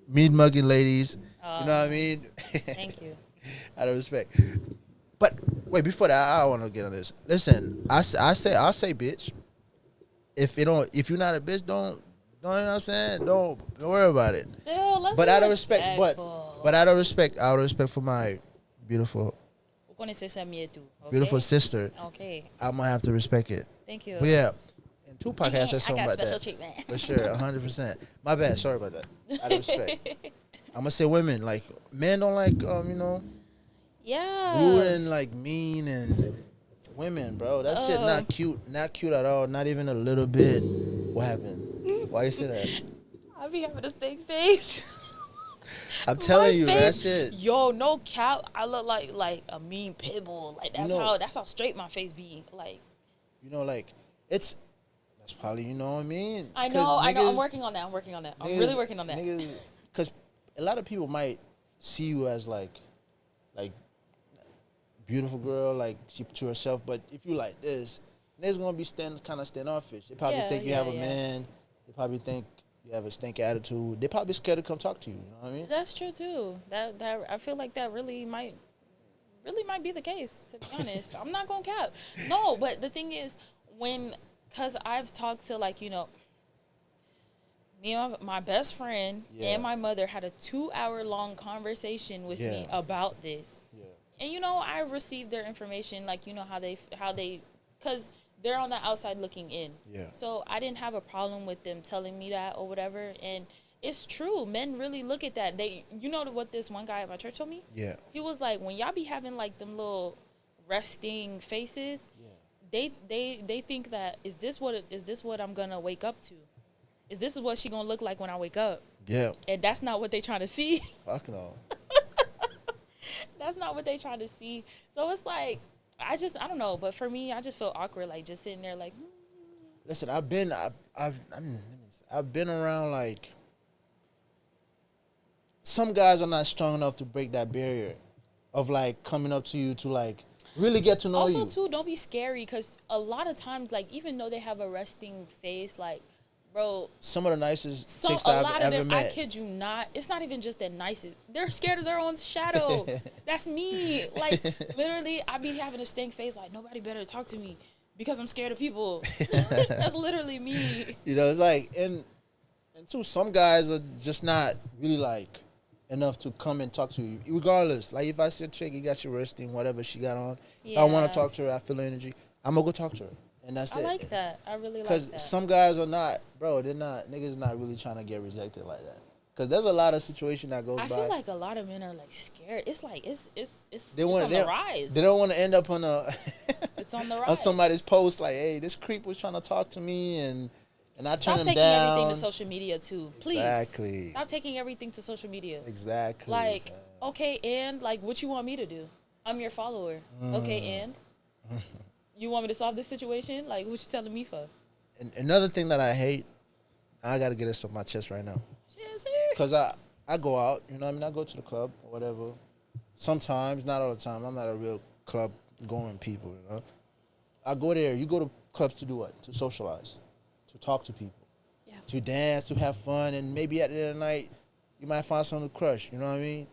Mean mugging ladies. You know what I mean? Thank you. Out of respect. But wait, before that, I want to get on this. Listen, I'll say bitch. If you're not a bitch, don't you know what I'm saying? Don't worry about it. Still, let's but be out of respect, respectful. but out of respect for my beautiful sister. Okay. I'm gonna have to respect it. Thank you. But yeah, and Tupac has said something about that. I got special treatment. For sure, 100%. My bad. Sorry about that. Out of respect, I'm gonna say women, like, men don't like Yeah. rude and like mean, and women, bro. That shit not cute at all. Not even a little bit. What happened? Why you say that? I be having a stink face. I'm telling you, that shit. Yo, no cap. I look like a mean pit bull. Like that's how straight my face be. Like, like that's probably, you know what I mean. I know. I'm working on that. I'm really working on that. Because a lot of people might see you as like beautiful girl, like she to herself. But if you like this, niggas gonna be kind of standoffish. They probably think you have a man. They probably think you have a stink attitude. They probably scared to come talk to you. You know what I mean? That's true too. That I feel like that really might be the case. To be honest, I'm not gonna cap. No, but the thing is, because I've talked to me and my best friend and my mother had a 2-hour-long conversation with me about this. Yeah. And I received their information, like how they, because they're on the outside looking in. Yeah. So I didn't have a problem with them telling me that or whatever. And it's true. Men really look at that. What this one guy at my church told me? Yeah. He was like, when y'all be having like them little resting faces, they think that is this what I'm gonna wake up to? Is this what she gonna look like when I wake up? Yeah. And that's not what they trying to see. Fuck no. That's not what they trying to see. So it's like, I don't know. But for me, I just feel awkward, like just sitting there, like. Listen, I've been around, like, some guys are not strong enough to break that barrier of like coming up to you to like really get to know you. Also, too, don't be scary, because a lot of times, like, even though they have a resting face, like, bro, some of the nicest chicks I've ever met. I kid you not. It's not even just the nicest. They're scared of their own shadow. That's me. Like, literally, I be having a stink face like, nobody better talk to me because I'm scared of people. That's literally me. It's like, and too, some guys are just not really like enough to come and talk to you. Regardless, like if I see a chick, you got your resting, whatever she got on. Yeah. If I want to talk to her, I feel the energy, I'm gonna go talk to her. And that's it. I like that. I really like that. Because some guys are not, bro, niggas not really trying to get rejected like that. Because there's a lot of situation that goes by. I feel like a lot of men are like scared. It's like, it's on the rise. They don't want to end up on it's on the rise. On somebody's post like, hey, this creep was trying to talk to me and I turned him down. Stop taking everything to social media too. Please. Exactly. Stop taking everything to social media. Exactly. Like, okay, and like, what you want me to do? I'm your follower. Okay, and? You want me to solve this situation? Like, what you telling me for? And another thing that I hate, I got to get this off my chest right now. Because I go out, you know what I mean? I go to the club or whatever. Sometimes, not all the time. I'm not a real club going people, you know? I go there. You go to clubs to do what? To socialize, to talk to people, to dance, to have fun, and maybe at the end of the night, you might find someone to crush, you know what I mean?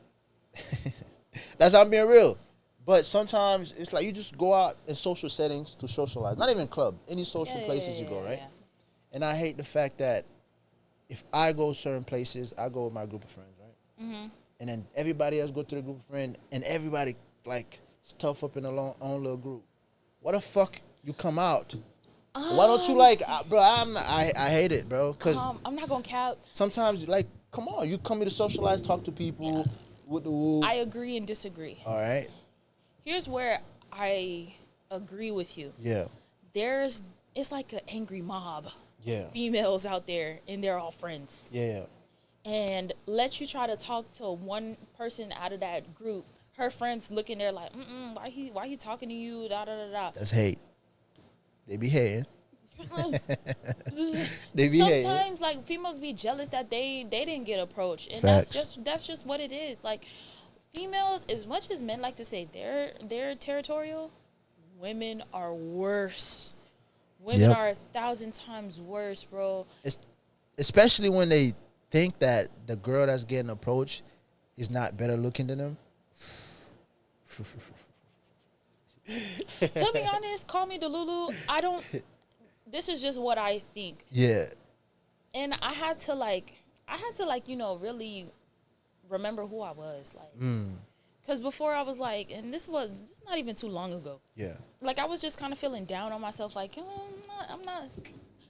That's how I'm being real. But sometimes it's like you just go out in social settings to socialize. Not even club, any social places you go, right? Yeah. And I hate the fact that if I go certain places, I go with my group of friends, right? Mm-hmm. And then everybody else go to the group of friends, and everybody like tough up in their own little group. What the fuck you come out? Why don't you like, bro? I hate it, bro. Cause I'm not gonna cap. sometimes like, come on, you come here to socialize, talk to people. With the woo. I agree and disagree. All right. Here's where I agree with you. Yeah. It's like an angry mob. Yeah. Females out there, and they're all friends. Yeah. And let you try to talk to one person out of that group. Her friends looking there like, why he talking to you? Da da da da. That's hate. They be hating. They be hating. Sometimes like females be jealous that they didn't get approached, and Facts. that's just what it is. Like females, as much as men like to say they're territorial, women are worse. Women are 1,000 times worse, bro. Especially when they think that the girl that's getting approached is not better looking than them. To be honest, call me Delulu. This is just what I think. Yeah. And I had to really remember who I was. Like, because before I was like, and this is not even too long ago. Yeah. Like, I was just kind of feeling down on myself. Like, I'm not,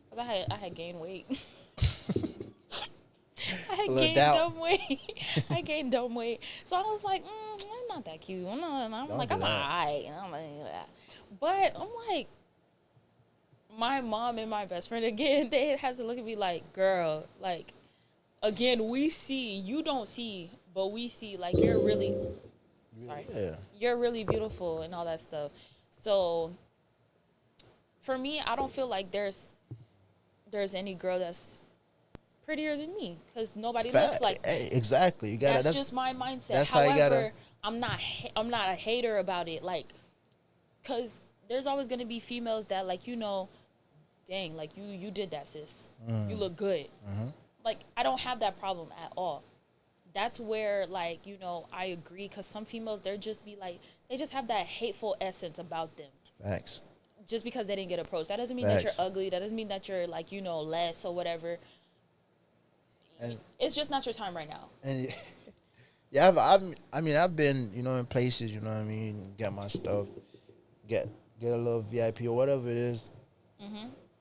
because I had gained weight. I had gained dumb weight. I gained dumb weight. So I was like, I'm not that cute. I'm all right. And I'm like, but I'm like, my mom and my best friend, again, they has to look at me like, girl, like, again, we see, you don't see, but we see, like, you're really beautiful and all that stuff. So for me, I don't feel like there's any girl that's prettier than me, because nobody looks like me. Exactly. You gotta, that's just my mindset. That's However, how you gotta. I'm not a hater about it, like, because there's always gonna be females that, like, dang, like, you did that, sis. You look good. Like, I don't have that problem at all. That's where, like, I agree, because some females, they just have that hateful essence about them. Facts. Just because they didn't get approached. That doesn't mean Facts. that you're ugly. That doesn't mean that you're, like, less or whatever. And it's just not your time right now. And yeah, I've been, in places, get my stuff, get a little VIP or whatever it is.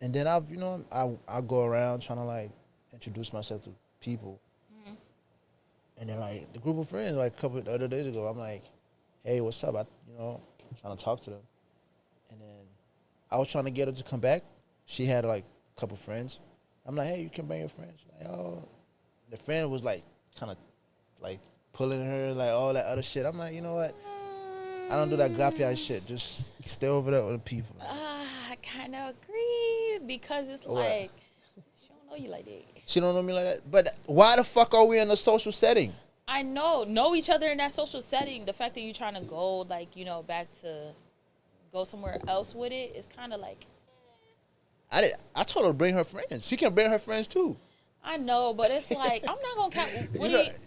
And then I go around trying to, like, introduce myself to people. And then, like, the group of friends, like, a couple of other days ago, I'm like, hey, what's up? Trying to talk to them. And then I was trying to get her to come back. She had, like, a couple friends. I'm like, hey, you can bring your friends. She's like, oh. The friend was, like, kind of, like, pulling her, like, all that other shit. I'm like, you know what? I don't do that gappy shit. Just stay over there with the people. I kind of agree, because it's like, she don't know you like that. She don't know me like that. But why the fuck are we in a social setting? I know each other in that social setting. The fact that you're trying to go, like, back to go somewhere else with it is kind of like. I told her to bring her friends. She can bring her friends too. I know, but it's like, I'm not gonna cap. Go ahead.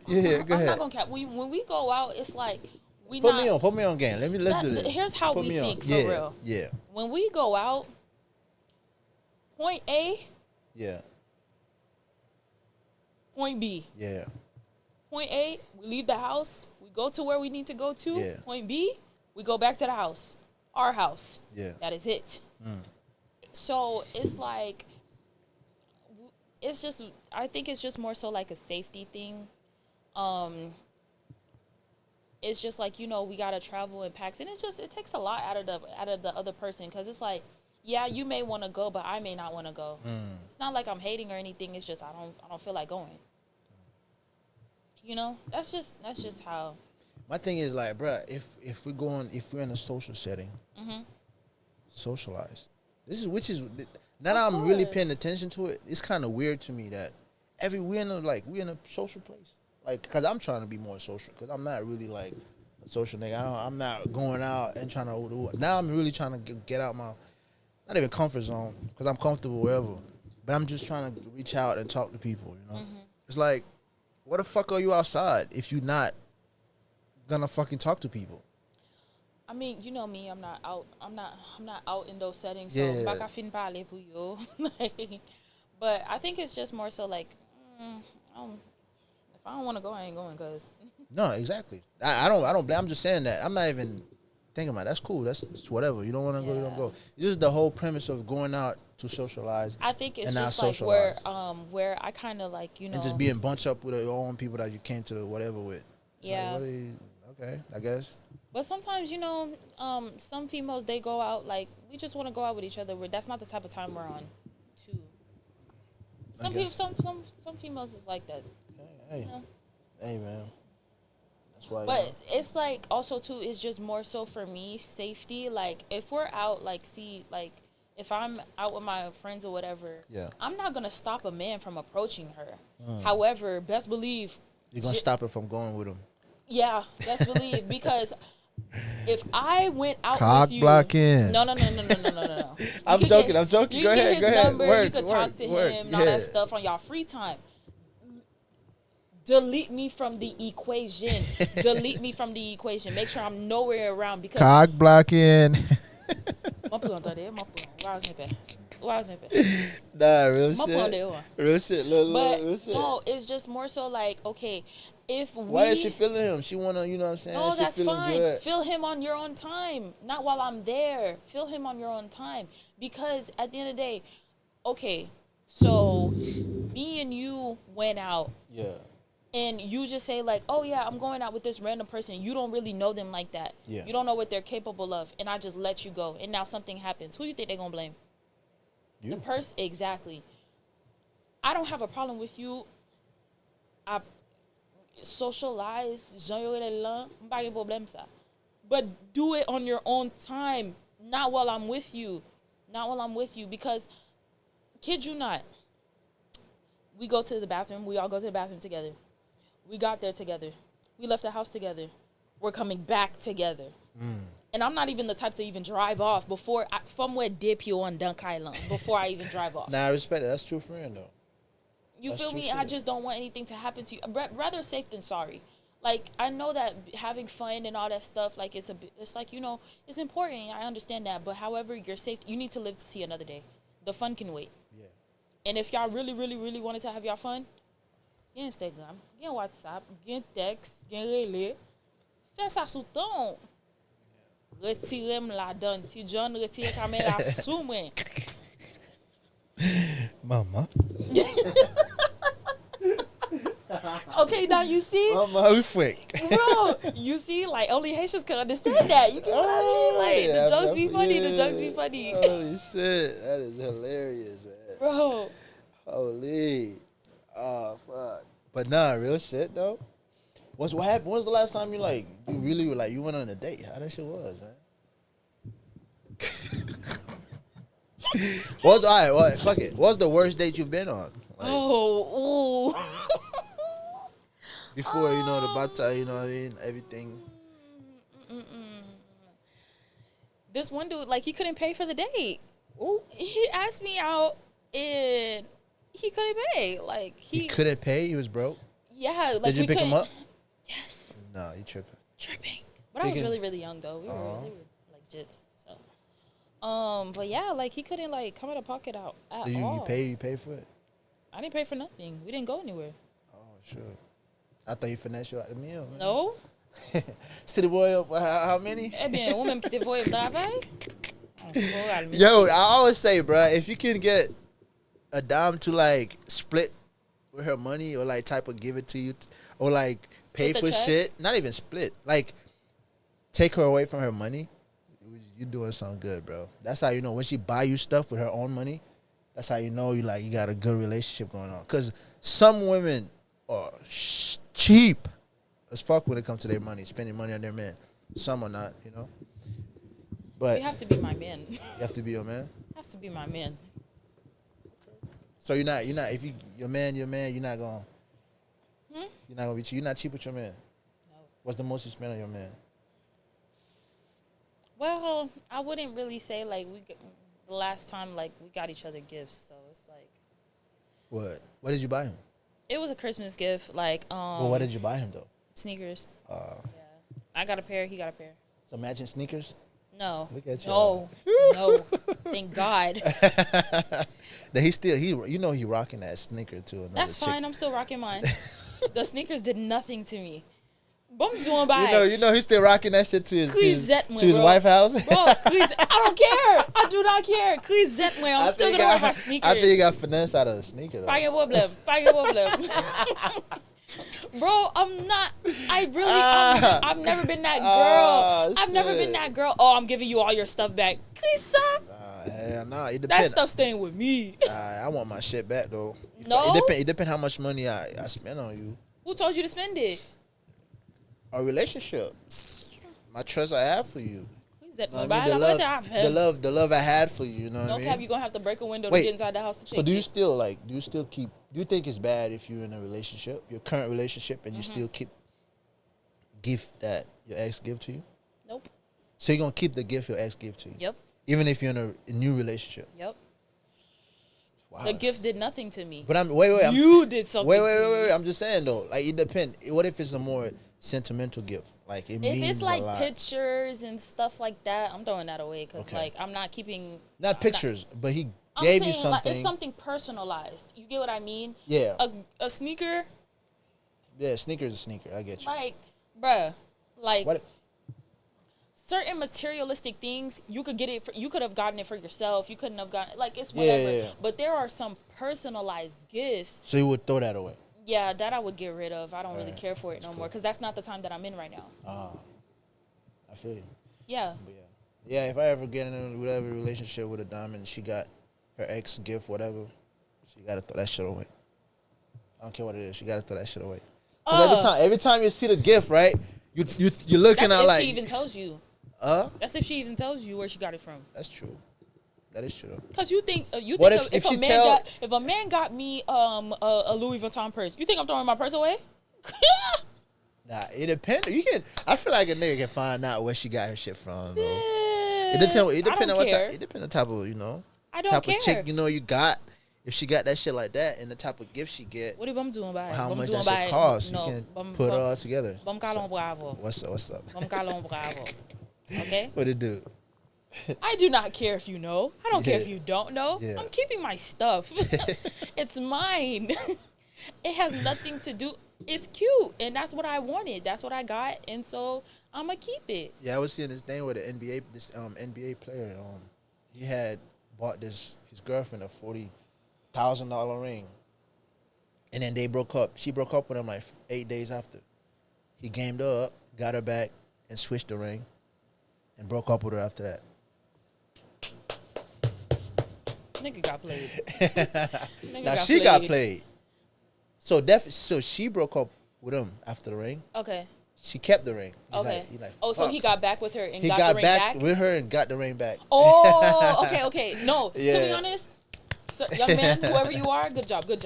I'm not gonna cap. When we go out, it's like put me on game. Let's do this. Here's how we think, for real. Yeah. When we go out, point A. Yeah. Point B. Yeah. Point A, we leave the house. We go to where we need to go to. Yeah. Point B, we go back to the house. Our house. Yeah. That is it. So it's like, I think it's just more so like a safety thing. It's just like, we got to travel in packs. And it takes a lot out of the other person. Because it's like, yeah, you may want to go, but I may not want to go. It's not like I'm hating or anything. It's just I don't feel like going. That's just how. My thing is, like, bruh, if we're in a social setting, socialize. Now I'm really paying attention to it. It's kind of weird to me that we're in a social place. Like, cause I'm trying to be more social. Cause I'm not really like a social nigga. I'm not going out and trying to. Now I'm really trying to get out my, not even comfort zone, cause I'm comfortable wherever. But I'm just trying to reach out and talk to people. It's like, what the fuck are you outside if you're not gonna fucking talk to people? I mean, you know me. I'm not out in those settings. So Yeah. baka fin pale po yo. But I think it's just more so like, If I don't want to go, I ain't going. Cause No, exactly. I don't blame. I'm just saying that. I'm not even thinking about it. That's cool. That's whatever. You don't want to go, you don't go. It's just the whole premise of going out to socialize. I think it's and not just like socialize. where I kind of like and just being bunched up with your own people that you came to whatever with. It's Yeah. Like, okay, I guess. But sometimes, some females, they go out, like, we just want to go out with each other. That's not the type of time we're on, too. Some people, some females is like that. Hey, hey, man. That's why. But it's like, also, too, it's just more so for me, safety. Like, if we're out, like, if I'm out with my friends or whatever, I'm not going to stop a man from approaching her. However, best believe. You're going to stop her from going with him. Yeah, best believe. Because if I went out Cock with you, blocking. No. I'm joking. You Go ahead. Get his number. You could talk to him and all that stuff on y'all free time. Delete me from the equation. Delete me from the equation. Make sure I'm nowhere around because cock blocking. Nah, real shit. Real shit. Real shit. No, it's just more so like, okay, if we... Why is she feeling him? She want to, you know what I'm saying? No, she that's feeling fine. good. Feel him on your own time. Not while I'm there. Feel him on your own time. Because at the end of the day, okay, so me and you went out. Yeah. And you just say like, oh yeah, I'm going out with this random person. You don't really know them like that. Yeah. You don't know what they're capable of. And I just let you go. And now something happens. Who do you think they're going to blame? You. The person. Exactly. I don't have a problem with you. I socialize. But do it on your own time. Not while I'm with you. Not while I'm with you. Because, kid you not, we go to the bathroom. We all go to the bathroom together. We got there together. We left the house together. We're coming back together. And I'm not even the type to even drive off from where dip you on Dunk Island before I even drive off. Nah, I respect it. That's true friend, though. You feel me? Shit. I just don't want anything to happen to you. Rather safe than sorry. Like, I know that having fun and all that stuff, like, it's like, it's important. I understand that. But however, you're safe. You need to live to see another day. The fun can wait. Yeah. And if y'all really, really, really wanted to have y'all fun, get Instagram, get WhatsApp, get text, get relay. Fais ça sous ton. Retirez-moi la donne. Ti John retire caméra sous moi. Mama. Okay, now you see? Mama, we fake. Bro, you see, like, only Haitians can understand that. You get what I mean? Like, the jokes be funny, the jokes be funny. Holy shit, that is hilarious, man. Bro. Holy. Oh, fuck. But nah, real shit, though. What happened? When was the last time you really were you went on a date? How that shit was, man? Fuck it. What's the worst date you've been on? Ooh. Before, the butter, you know what I mean? Everything. This one dude, he couldn't pay for the date. Ooh. He asked me out and he couldn't pay. He couldn't pay? He was broke? Yeah. Did you pick him up? Yes. No, you tripping. But I was really, really young, though. We were jits. So. But yeah, he couldn't, come out of pocket out at all. You pay for it? I didn't pay for nothing. We didn't go anywhere. Oh, sure. I thought you finessed you out the meal, man. No. City boy up, how many? Eh bien, ou même qui te voit travail. Yo, I always say, bro, if you can get a dime to split with her money or type of give it to you or pay for shit, not even split, take her away from her money, you're doing something good, bro. That's how you know when she buy you stuff with her own money. That's how you know you got a good relationship going on. Cause some women are cheap as fuck when it comes to their money, spending money on their man. Some are not, But you have to be my man. You have to be your man. Has to be my man. So you're not. If your man, you're not gonna. You're not gonna be cheap. You're not cheap with your man. No. What's the most you spend on your man? Well, I wouldn't really say the last time we got each other gifts. So it's What? What did you buy him? It was a Christmas gift. Well, what did you buy him though? Sneakers. Yeah. I got a pair. He got a pair. So matching sneakers. No. Look at No. No. Thank God. Then he rocking that sneaker too. That's fine. I'm still rocking mine. The sneakers did nothing to me. Bum doing by. You know he's still rocking that shit to his bro. wife house. Bro, I don't care. I do not care. I'm still gonna wear my sneakers. I think he got finesse out of the sneaker though. Pague problem. Bro, I've never been that girl. I've never been that girl. Oh, I'm giving you all your stuff back. Kisa. Hell nah, it depends. That stuff's staying with me. I want my shit back though. No. It depends how much money I spend on you. Who told you to spend it? Our relationship. My trust I have for you. The love I had for you, you know what I mean? You're gonna have to break a window to get inside the house to take So do you think it's bad if you're in a relationship, your current relationship, and you still keep gift that your ex give to you? Nope. So you're gonna keep the gift your ex give to you? Yep. Even if you're in a new relationship? Yep. Wow. The gift did nothing to me. But you did something. Wait. I'm just saying though, like it depends. What if it's a more sentimental gift? Like it means a lot. If it's like pictures and stuff like that, I'm throwing that away because like I'm not keeping. Not pictures, but he gave you something. Like, it's something personalized. You get what I mean? Yeah. A sneaker. Yeah, sneaker is a sneaker. I get you. Like, bruh, like. What? Certain materialistic things, you could get it. You could have gotten it for yourself. You couldn't have gotten it. Like it's whatever. Yeah. But there are some personalized gifts. So you would throw that away? Yeah, that I would get rid of. I don't really care for it no more because that's not the time that I'm in right now. I feel you. Yeah. But yeah, if I ever get in a whatever relationship with a diamond, she got her ex gift, whatever, she gotta throw that shit away. I don't care what it is. She gotta throw that shit away. Because every time you see the gift, right, you're looking at like. She even tells you. That's if she even tells you where she got it from. That's true. That is true. Because if a man got me a Louis Vuitton purse, you think I'm throwing my purse away? Nah, it depends. I feel like a nigga can find out where she got her shit from, though. Yeah, it depends on what care. It depends on the type of, I don't type care. of chick you got. If she got that shit like that and the type of gift she get, what if I'm doing by how much that shit costs, you can put it all together. What's up? Okay. What it do? I do not care if you know. I don't care if you don't know. Yeah. I'm keeping my stuff. It's mine. It has nothing to do. It's cute, and that's what I wanted. That's what I got, and so I'm gonna keep it. Yeah, I was seeing this thing with an NBA player. He had bought his girlfriend a $40,000 ring, and then they broke up. She broke up with him like 8 days after. He gamed her up, got her back, and switched the ring, and broke up with her after that. Nigga got played. Now she got played. So she broke up with him after the ring. Okay. She kept the ring. Okay. Fuck. So he got back with her and he got the ring back? with her and got the ring back. Oh, okay. No, yeah. To be honest, young man, whoever you are, good job. Because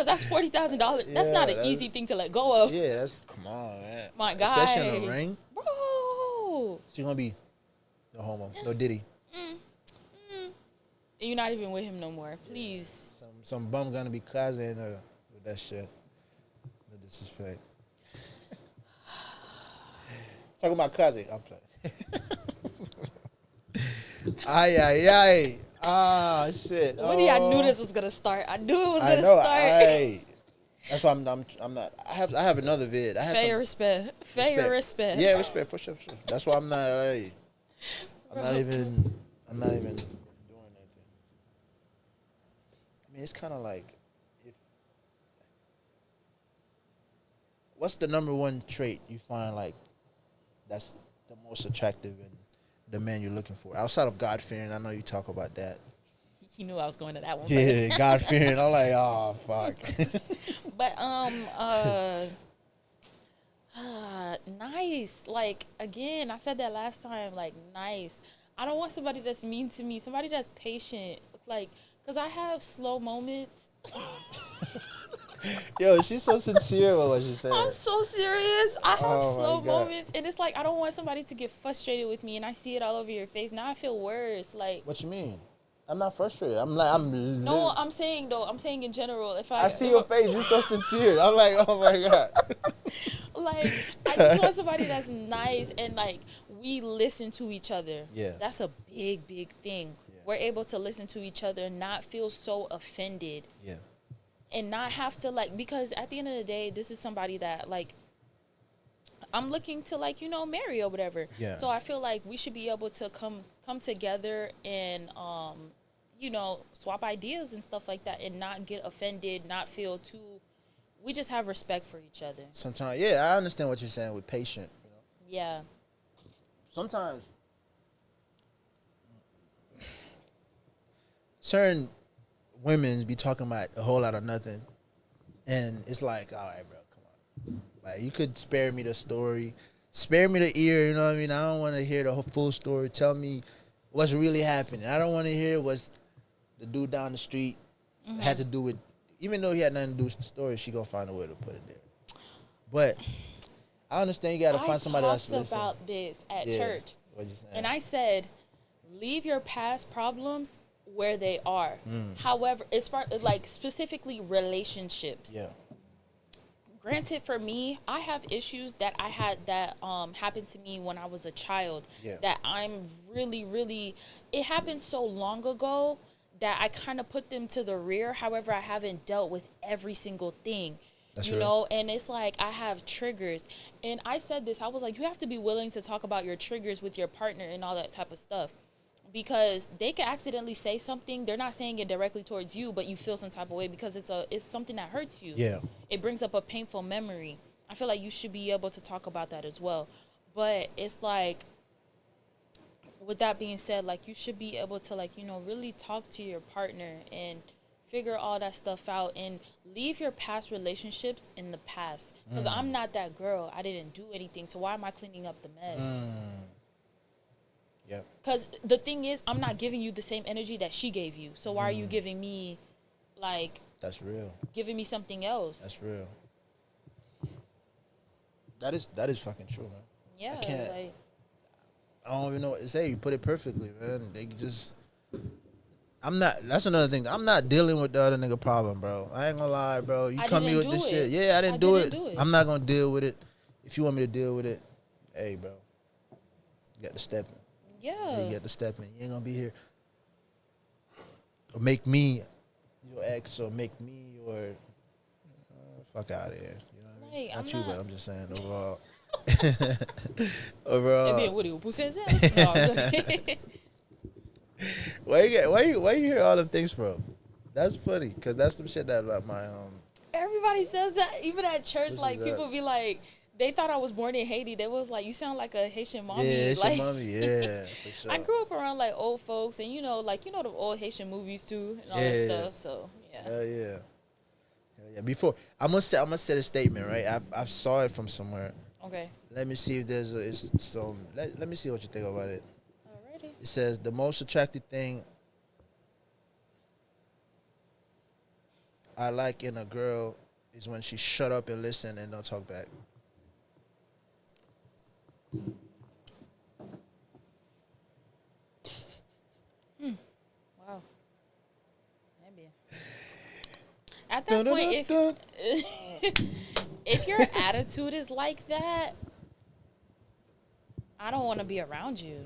that's $40,000. That's not an easy thing to let go of. Yeah, come on, man. My guy. Especially in a ring. Bro. She gonna be no homo, no diddy. You're not even with him no more. Please. Some bum gonna be cousin with that shit. No disrespect. Talking about cousin, I'm playing. Ay. Ah, shit. When I knew this was gonna start. I knew it was gonna start. That's why I'm not. I have another vid. Fair respect. Yeah, respect for sure. That's why I'm not. I'm not even doing anything. I mean, it's kind of like, what's the number one trait you find like that's the most attractive in the man you're looking for outside of God fearing? I know you talk about that. He knew I was going to that one. Yeah, God fearing. I'm like, oh fuck. But nice. Like again, I said that last time. Like nice. I don't want somebody that's mean to me. Somebody that's patient. Like, cause I have slow moments. Yo, she's so sincere with what she said. I'm so serious. I have slow moments, and it's like I don't want somebody to get frustrated with me, and I see it all over your face. Now I feel worse. Like, what you mean? I'm not frustrated. No, I'm saying in general. If I see your face, you're so sincere. I'm like, oh my god. Like, I just want somebody that's nice and like we listen to each other. Yeah. That's a big thing. Yeah. We're able to listen to each other and not feel so offended. Yeah. And not have to, like, because at the end of the day, this is somebody that, like, I'm looking to, like, you know, marry or whatever. Yeah. So I feel like we should be able to come together and, you know, swap ideas and stuff like that, and not get offended, not feel too. We just have respect for each other. Sometimes, yeah, I understand what you're saying with patient. You know? Yeah. Sometimes certain women be talking about a whole lot of nothing, and it's like, all right, bro, come on. Like, you could spare me the story, spare me the ear. You know what I mean? I don't want to hear the whole full story. Tell me what's really happening. I don't want to hear what's the dude down the street had to do with. Even though he had nothing to do with the story, she gonna find a way to put it there. But I understand you gotta find somebody else to listen. I talked about this at Yeah. church, What'd you say? and I said, leave your past problems where they are. However, as far like specifically relationships. Yeah. Granted, for me, I have issues that I had that happened to me when I was a child. Yeah. That I'm really. It happened so long ago that I kind of put them to the rear. However, I haven't dealt with every single thing. That's you real. know, and it's like I have triggers. And I said this, I was like, you have to be willing to talk about your triggers with your partner and all that type of stuff. Because they could accidentally say something, they're not saying it directly towards you, but you feel some type of way because it's something that hurts you. Yeah. It brings up a painful memory. I feel like you should be able to talk about that as well. But it's like, with that being said, like, you should be able to, like, you know, really talk to your partner and figure all that stuff out and leave your past relationships in the past. Because I'm not that girl. I didn't do anything. So why am I cleaning up the mess? Yep. Because the thing is, I'm not giving you the same energy that she gave you. So why are you giving me, like, That's real. giving me something else? That's real. That is fucking true, man. Yeah, I can't. like, I don't even know what to say. You put it perfectly, man. They just. I'm not. That's another thing. I'm not dealing with the other nigga problem, bro. I ain't gonna lie, bro. You I come here didn't with this do it. shit. Yeah, I didn't do didn't it. do it. I'm not gonna deal with it. If you want me to deal with it, hey, bro. You got to step in. yeah. You got to step in. You ain't gonna be here. Or make me your ex, or make me your. Fuck out of here. You know what I mean? Like, Not I'm you, not- but I'm just saying overall. Overall. Where you hear all them things from? That's funny, cause that's some shit that like my Everybody says that, even at church. This Like, is people be like, they thought I was born in Haiti. They was like, you sound like a Haitian mommy. yeah, it's like, your mommy, yeah, for sure. I grew up around like old folks, and you know the old Haitian movies too, and all Yeah, that yeah. stuff. So yeah. Hell yeah, hell yeah. Before I'm gonna say a statement, right? I saw it from somewhere. Okay. Let me see if there's some. Let me see what you think about it. Alrighty. It says the most attractive thing I like in a girl is when she shut up and listen and don't talk back. Wow. Maybe. At that point, if your attitude is like that, I don't want to be around you.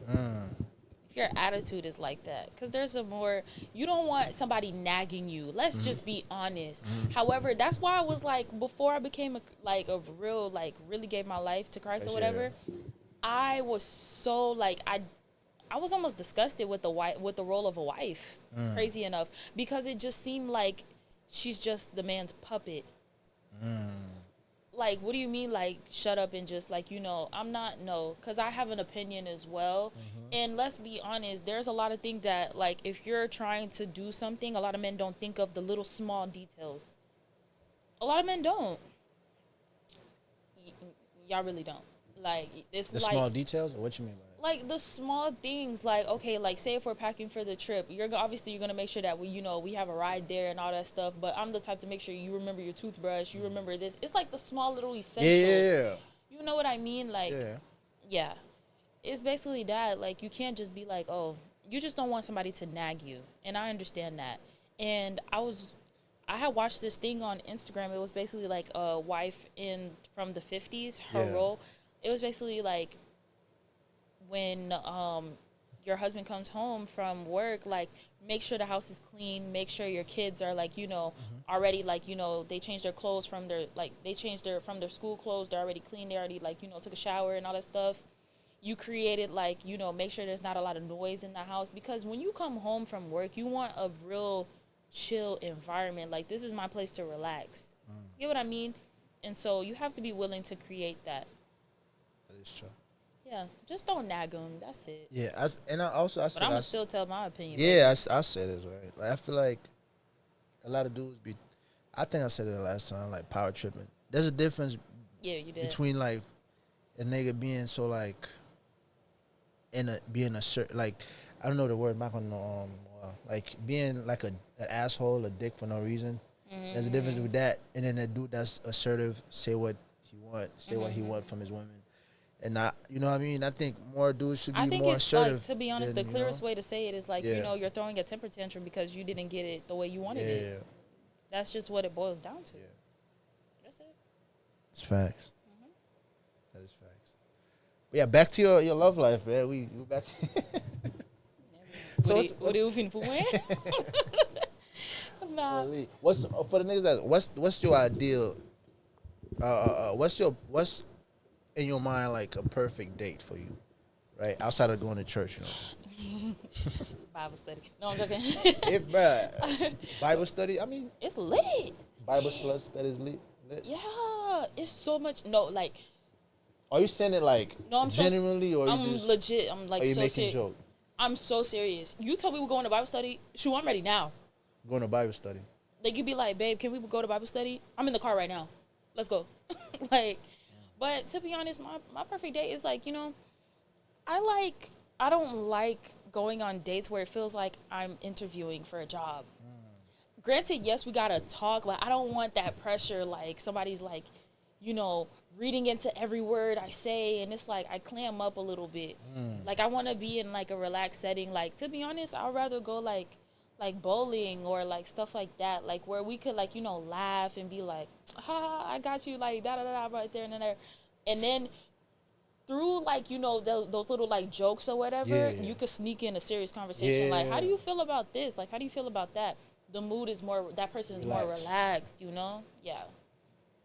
If your attitude is like that, because there's you don't want somebody nagging you. Let's just be honest. However, that's why I was like, before I became really gave my life to Christ or whatever, I was so like, I was almost disgusted with the role of a wife. Crazy enough, because it just seemed like she's just the man's puppet. Like, what do you mean, like, shut up and just, like, you know, because I have an opinion as well. And let's be honest, there's a lot of things that, like, if you're trying to do something, a lot of men don't think of the little small details. A lot of men don't. Y'all really don't. Like, it's The like... small details? Or what you mean by that? Like, the small things, like, okay, like, say if we're packing for the trip, obviously you're going to make sure that we have a ride there and all that stuff, but I'm the type to make sure you remember your toothbrush, you remember this. It's like the small little essentials. Yeah. You know what I mean? Like, Yeah. yeah. It's basically that. Like, you can't just be like, oh, you just don't want somebody to nag you. And I understand that. And I had watched this thing on Instagram. It was basically like a wife from the 50s, her role. It was basically like, when your husband comes home from work, like make sure the house is clean, make sure your kids are like, you know, already like, you know, they changed their clothes from their from their school clothes, they're already clean, they already like, you know, took a shower and all that stuff. You created like, you know, make sure there's not a lot of noise in the house, because when you come home from work, you want a real chill environment. Like, this is my place to relax. You know what I mean? And so you have to be willing to create that. That is true. Yeah, just don't nag them. That's it. Yeah, I said, But I'm gonna still tell my opinion. Yeah, I said it right. Like, I feel like a lot of dudes be. I think I said it the last time. Like, power tripping. There's a difference. Yeah, you did. Between like a nigga being so like being a certain, like, I don't know the word. I'm not gonna know. Like being like an asshole, a dick for no reason. There's a difference with that, and then a dude that's assertive, say what he want from his women. And not, you know what I mean? I think more dudes should be more assertive. Like, to be honest, the clearest way to say it is like, you know, you're throwing a temper tantrum because you didn't get it the way you wanted it. Yeah. That's just what it boils down to. Yeah. That's it. It's facts. That is facts. But yeah, back to your love life, man. We back. So what do you think for when? Nah. What's for the niggas that what's your ideal? What's in your mind like a perfect date for you, right? Outside of going to church, you know. Bible study. No, I'm joking. Bible study. I mean, it's lit. Bible study is lit. Yeah, it's so much. No, like. Are you saying it like genuinely, or I'm you just legit? I'm like, are you so making a joke? I'm so serious. You told me we're going to Bible study. Shoot, I'm ready now. Going to Bible study. Like, you'd be like, babe, can we go to Bible study? I'm in the car right now. Let's go. Like, but to be honest, my perfect date is like, you know, I don't like going on dates where it feels like I'm interviewing for a job. Granted, yes, we gotta talk, but I don't want that pressure. Like, somebody's like, you know, reading into every word I say, and it's like I clam up a little bit. Like, I want to be in like a relaxed setting. Like, to be honest, I'd rather go like bowling or like stuff like that, like where we could like, you know, laugh and be like, ha, I got you, like da da da right there and there, and then through like, you know, those little like jokes or whatever, you could sneak in a serious conversation. Like, how do you feel about this? Like, how do you feel about that? The mood is more, that person is more relaxed, you know? Yeah.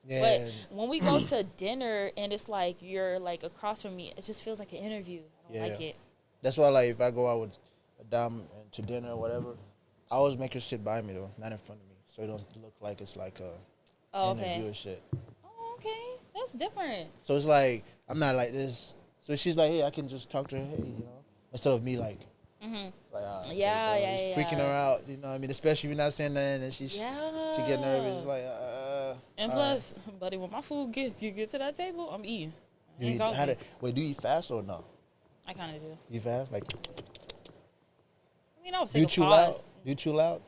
But when we go to dinner and it's like you're like across from me, it just feels like an interview. I don't like it. That's why, like, if I go out with a dame to dinner or whatever, I always make her sit by me though, not in front of me, so it don't look like it's like a interview or shit. Oh, okay, that's different. So it's like I'm not like this. So she's like, hey, I can just talk to her, hey, you know, instead of me like. Like, it's freaking her out, you know what I mean? Especially if you're not saying nothing and she get nervous. It's like, and plus, buddy, when my food get to that table, I'm eating. Wait, do you eat fast or no? I kind of do. You fast? Like, I mean, I would take a pause. Do you chew loud?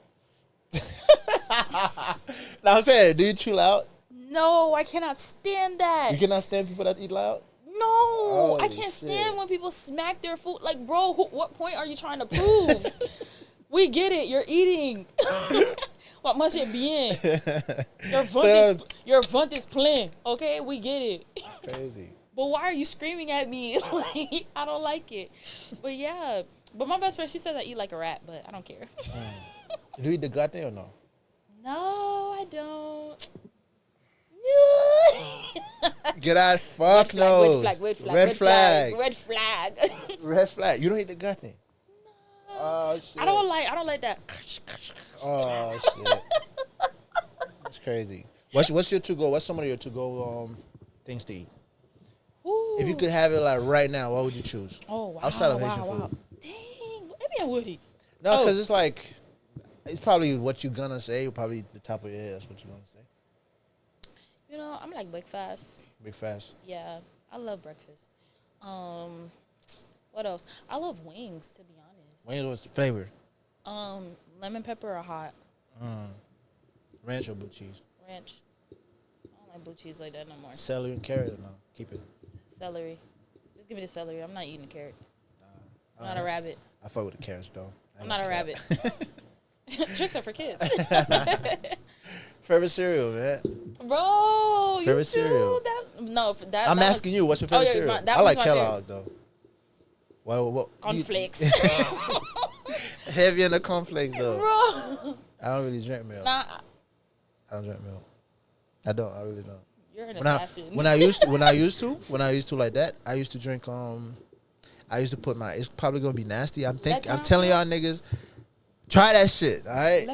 No, I'm saying, do you chew loud? No, I cannot stand that. You cannot stand people that eat loud? No, I can't stand when people smack their food. Like, bro, what point are you trying to prove? We get it. You're eating. What must it bien? Your vent is plain. Okay, we get it. Crazy. But why are you screaming at me? Like, I don't like it. But yeah. But my best friend, she says I eat like a rat, but I don't care. Do you eat the gut or no? No, I don't. Get out! Fuck no! Red flag. Red flag. You don't eat the gut thing. No. Oh shit. I don't like that. Oh shit. That's crazy. What's your to-go? What's some of your to-go things to eat? Ooh. If you could have it like right now, what would you choose? Oh wow! Outside of Haitian food. Dang, maybe I would. No, because it's like it's probably what you're gonna say. Probably the top of your head. That's what you're gonna say. You know, I'm like breakfast. Big fast. Yeah, I love breakfast. What else? I love wings, to be honest. Wings, what's the flavor? Lemon pepper or hot. Ranch or blue cheese? Ranch. I don't like blue cheese like that no more. Celery and carrot or no? Keep it. Celery. Just give me the celery. I'm not eating the carrot. I'm not a rabbit. I fuck with the carrots though. I'm not a rabbit. Tricks are for kids. Favorite cereal, man. Bro, favorite cereal. I'm asking you, what's your favorite cereal? I like Kellogg though. Well, Cornflakes. Heavy in the cornflakes though. Bro. I don't really drink milk. Nah, I don't drink milk. I don't. I really don't. you're an When assassin. when I used to like that, I used to drink. I used to put my. It's probably gonna be nasty. I'm telling y'all niggas, try that shit. All right.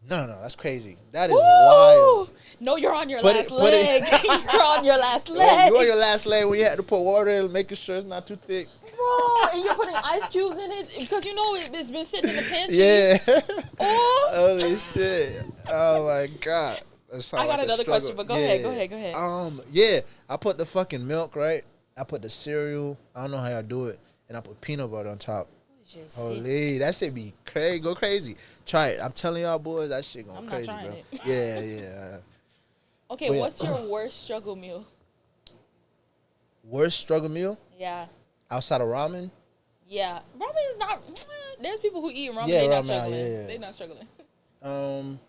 No, that's crazy. That is wild. No, you're on your Put last it- put it- leg. You're on your last leg. You're on your last leg when you had to put water in, making sure it's not too thick. Bro, and you're putting ice cubes in it because you know it's been sitting in the pantry. Yeah. Oh. Holy shit. Oh my god. I got another question, but go ahead. Yeah. I put the fucking milk, right? I put the cereal. I don't know how y'all do it. And I put peanut butter on top. Holy, that shit be crazy. Go crazy. Try it. I'm telling y'all boys, that shit going crazy, bro. It. Yeah. Okay, what's your worst struggle meal? Worst struggle meal? Yeah. Outside of ramen? Yeah. Ramen is not. There's people who eat ramen. Yeah, They're not ramen, struggling. yeah. They're not struggling. Um,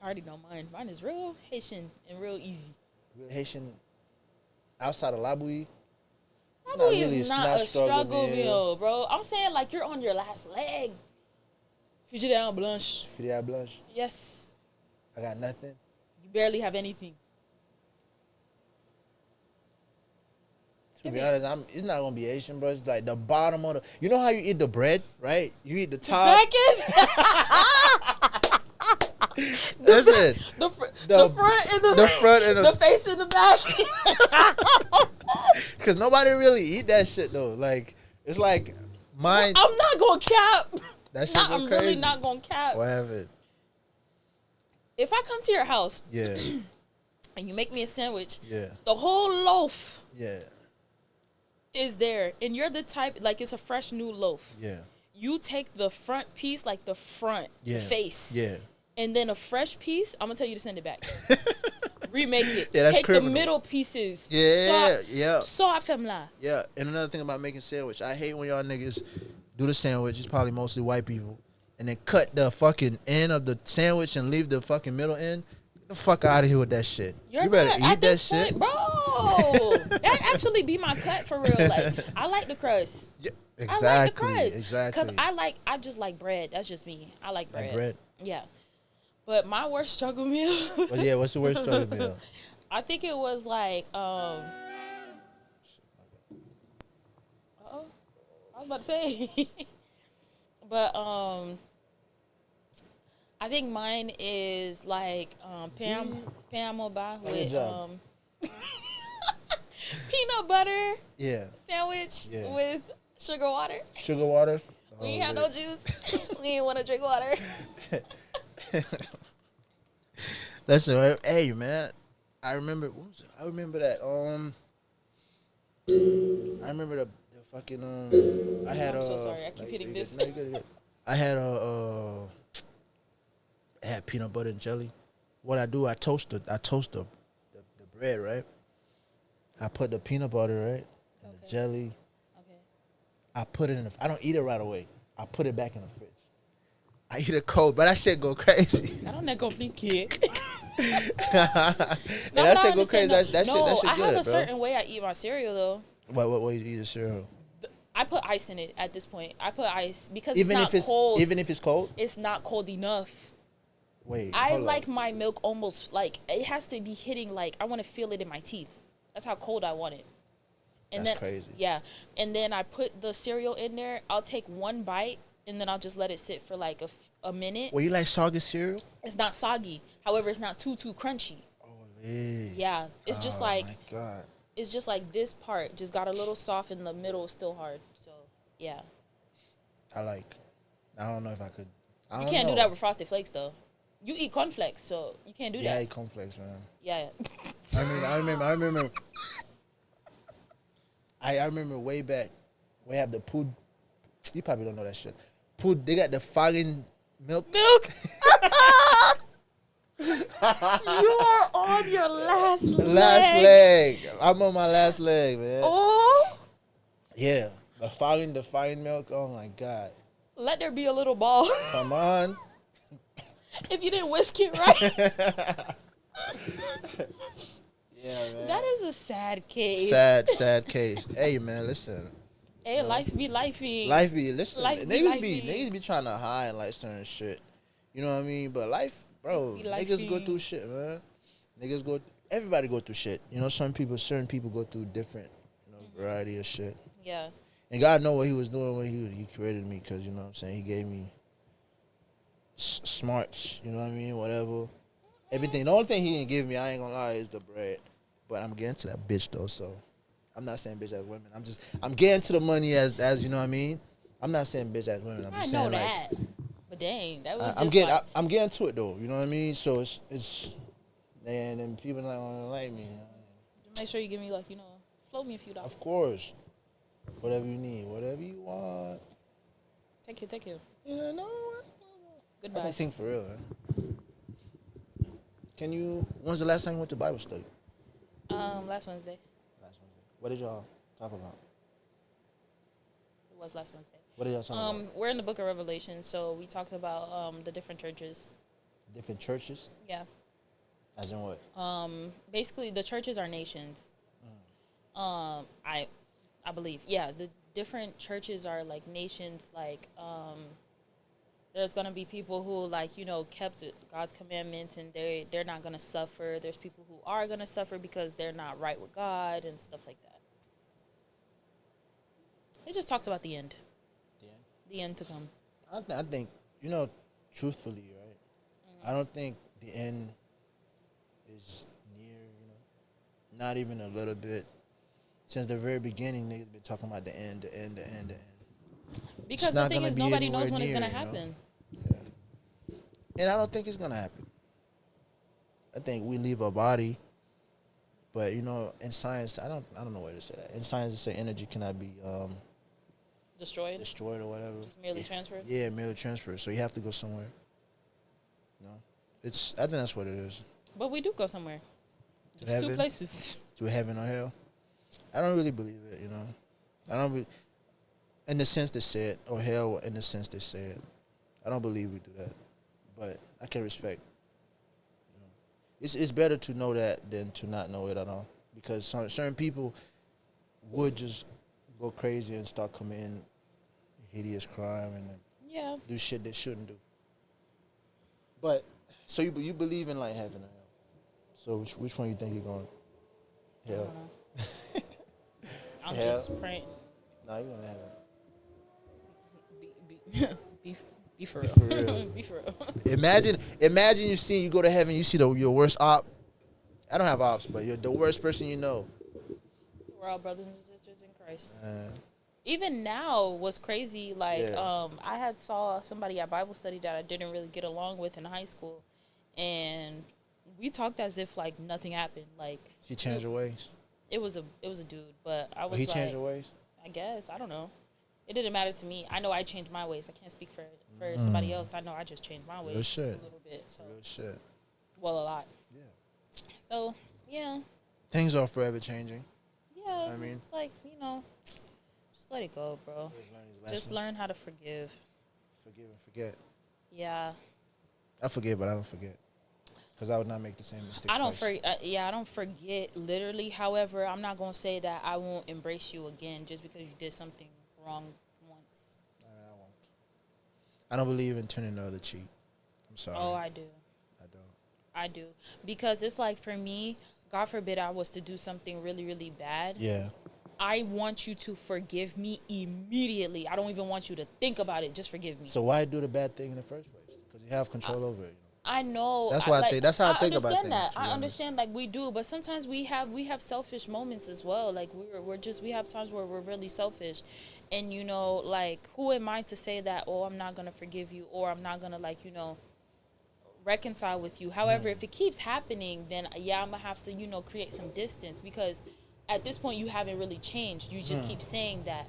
I already know mine. Mine is real Haitian and real easy. Haitian. Outside of labui? Labui is not a struggle meal, bro. I'm saying like you're on your last leg. Frigidaire blanche. Frigidaire blanche? Yes. I got nothing. You barely have anything. To be honest, it's not gonna be Asian, bro. It's like the bottom of the. You know how you eat the bread, right? You eat the top. Listen, the front and the face in the back. Cause nobody really eat that shit though. Like it's like mine. I'm not gonna cap. That shit go I'm crazy. really not gonna cap. What happened? If I come to your house, yeah, and you make me a sandwich, yeah, the whole loaf, yeah, is there, and you're the type like it's a fresh new loaf. Yeah. You take the front piece, like the front face. Yeah. And then a fresh piece, I'm gonna tell you to send it back. Remake it. Yeah, that's Take criminal. the middle pieces. Yeah. Soit femme là. Yeah. And another thing about making sandwich, I hate when y'all niggas do the sandwich. It's probably mostly white people, and then cut the fucking end of the sandwich and leave the fucking middle end. Get the fuck out of here with that shit. You better not, eat that shit, point, bro. That actually be my cut for real. Like I like the crust. Yeah, exactly. I like the crust. Exactly. Because I just like bread. That's just me. I like bread. Like bread. Yeah. But my worst struggle meal. What's the worst struggle meal? I think it was like I was about to say. But I think mine is like Pam Moba with peanut butter sandwich with sugar water. Sugar water? We ain't had no juice. We ain't want to drink water. Listen, hey man, I remember that. I remember the fucking I had I'm so sorry. I keep hitting this. No, good. I had I had peanut butter and jelly. What I do, I toast the bread, right? I put the peanut butter, right, and the jelly. Okay. I put it in I don't eat it right away. I put it back in the fridge. I eat it cold, but that shit go crazy. I don't compliqué. That shit go crazy. That shit good, I have a bro. certain way I eat my cereal though. What you eat a cereal? I put ice in it at this point. I put ice because Even it's not cold. Even if it's cold? It's not cold enough. Wait, I like my milk almost like it has to be hitting like I want to feel it in my teeth. That's how cold I want it. And that's then, crazy. Yeah. And then I put the cereal in there. I'll take one bite and then I'll just let it sit for like a minute. Well, you like soggy cereal? It's not soggy. However, it's not too crunchy. Yeah. It's just like my God. It's just like this part just got a little soft and the middle is still hard. So, yeah. I don't know if I could. You can't do that with Frosted Flakes though. You eat cornflakes, so you can't do that. Yeah, I eat cornflakes, man. Yeah. I remember way back. We have the pud. You probably don't know that shit. Pud. They got the fogging milk. You are on your last leg. Last leg. I'm on my last leg, man. Oh. Yeah. The fogging milk. Oh my God. Let there be a little ball. Come on. If you didn't whisk it right. Yeah, man. That is a sad case. Sad case. Hey, man, listen. Hey, you know? life be lifing. Life be listen. Life be Niggas be trying to hide like certain shit. You know what I mean? But life, bro. Life be Niggas go through lifing. shit, man. Niggas go. Everybody go through shit. You know, certain people go through different, variety of shit. Yeah. And God know what He was doing when He created me, because you know what I'm saying. He gave me smarts. You know what I mean? Whatever. Everything. The only thing He didn't give me, I ain't gonna lie, is the bread. But I'm getting to that bitch though, so I'm not saying bitch as women. I'm getting to the money as you know what I mean. I'm not saying bitch as women. I'm I just know saying like that. But dang, that was I'm just getting like, I'm getting to it though. You know what I mean? So it's and then people not gonna like me. make sure you give me like, float me a few dollars. Of course, whatever you need, whatever you want. Take care. You know what? I Goodbye. can sing for real, man. When's the last time you went to Bible study? Last Wednesday. Last Wednesday. What did y'all talk about? It was last Wednesday. What did y'all talk about? We're in the book of Revelation, so we talked about the different churches. Different churches? Yeah. As in what? Basically the churches are nations. I believe. Yeah, the different churches are like nations, like there's gonna be people who kept God's commandments and they're not gonna suffer. There's people who are gonna suffer because they're not right with God and stuff like that. It just talks about the end. The end to come. I think, truthfully, right? I don't think the end is near, not even a little bit. Since the very beginning, niggas been talking about the end. Because the thing is, nobody knows when it's going to happen. Yeah. And I don't think it's going to happen. I think we leave our body, but, in science, I don't know where to say that. In science, they say energy cannot be destroyed or whatever. Just merely transferred? Yeah, merely transferred. So you have to go somewhere. I think that's what it is. But we do go somewhere. To There's heaven? 2 places. To heaven or hell? I don't really believe it, I don't really, in the sense they say it, or hell in the sense they say it. I don't believe we do that. But I can respect. It's better to know that than to not know it at all. Because certain people would just go crazy and start committing hideous crime and do shit they shouldn't do. But so you believe in like heaven or hell? So which one you think you're going? Hell. I'm hell? just praying. No, you're going to heaven. Be for real. For real. Be for real. Imagine you go to heaven, you see your worst op. I don't have ops, but you're the worst person you know. We're all brothers and sisters in Christ. Even now was crazy. Like, I had saw somebody at Bible study that I didn't really get along with in high school, and we talked as if like nothing happened. Like, She changed her ways. It was a dude, but I was He like, changed her ways. I guess, I don't know. It didn't matter to me. I know I changed my ways. I can't speak for somebody else. I know I just changed my ways Real shit. a little bit. So Real shit. well, a lot. Yeah. So yeah. Things are forever changing. Yeah. I mean, it's like, just let it go, bro. Just learn how to forgive. Forgive and forget. Yeah. I forget, but I don't forget. Because I would not make the same mistake I don't twice. I don't forget literally. However, I'm not gonna say that I won't embrace you again just because you did something wrong once. I won't. I don't believe in turning the other cheek. I'm sorry. Oh, I do. I do. Because it's like, for me, God forbid I was to do something really, really bad. Yeah. I want you to forgive me immediately. I don't even want you to think about it. Just forgive me. So why do the bad thing in the first place? Because you have control over it. I know. That's why I think. That's how I think about things. That. I understand, like, we do, but sometimes we have selfish moments as well. Like, we have times where we're really selfish, and like, who am I to say that? Oh, I'm not gonna forgive you, or I'm not gonna reconcile with you. However, if it keeps happening, then I'm gonna have to create some distance, because at this point you haven't really changed. You just keep saying that.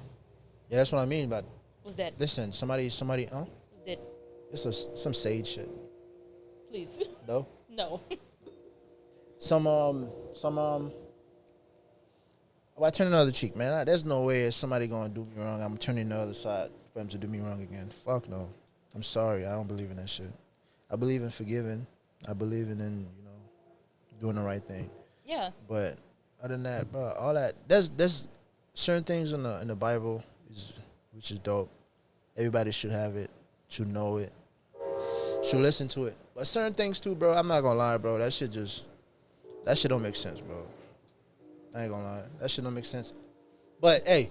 Yeah, that's what I mean. But Was that? listen, somebody. Was that? It's some sage shit. Please. No. No. Why turn the other cheek, man? There's no way if somebody gonna do me wrong, I'm turning the other side for him to do me wrong again. Fuck no. I'm sorry. I don't believe in that shit. I believe in forgiving. I believe in doing the right thing. Yeah. But other than that, bro, all that there's certain things in the Bible which is dope. Everybody should have it, should know it, should listen to it. But certain things too, bro. I'm not gonna lie, bro. That shit don't make sense, bro. I ain't gonna lie, that shit don't make sense. But hey,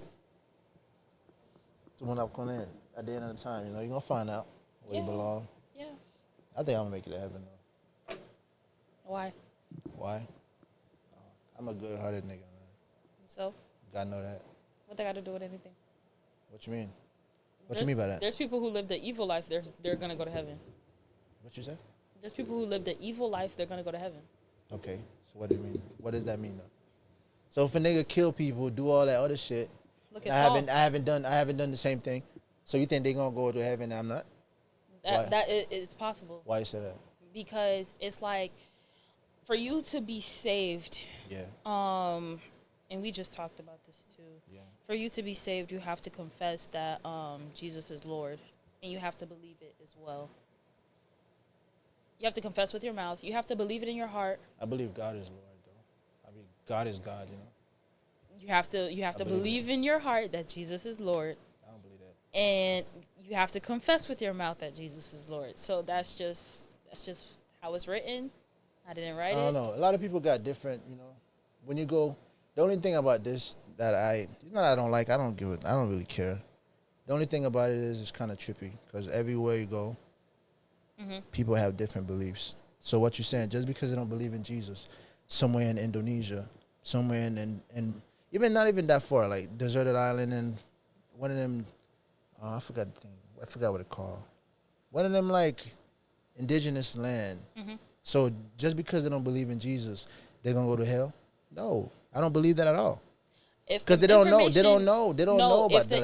the one I'm going in at the end of the time, you're gonna find out where you belong. Yeah. I think I'm gonna make it to heaven though. Why? Why? I'm a good-hearted nigga, man. So? Gotta know that. What they got to do with anything? What you mean? What you mean by that? There's people who live the evil life. They're gonna go to heaven. What you say? There's people who live the evil life. They're gonna go to heaven. Okay. So what do you mean? What does that mean though? So if a nigga kill people, do all that other shit, Look at I Saul. haven't done the same thing. So you think they gonna go to heaven and I'm not? It's possible. Why you say that? Because it's like, for you to be saved. Yeah. And we just talked about this too. Yeah. For you to be saved, you have to confess that Jesus is Lord, and you have to believe it as well. You have to confess with your mouth. You have to believe it in your heart. I believe God is Lord, though. I mean, God is God, you know. You have to believe in your heart that Jesus is Lord. I don't believe that. And you have to confess with your mouth that Jesus is Lord. So that's just how it's written. I didn't write it. I don't know. A lot of people got different, you know. When you go, the only thing about this that it's not I don't like, I don't really care. The only thing about it is it's kind of trippy because everywhere you go, people have different beliefs. So what you're saying, just because they don't believe in Jesus, somewhere in Indonesia, somewhere in even not even that far, like deserted island and one of them, I forgot what it called. One of them like indigenous land. So just because they don't believe in Jesus, they're gonna go to hell? No, I don't believe that at all. Because they don't know. They don't know about that.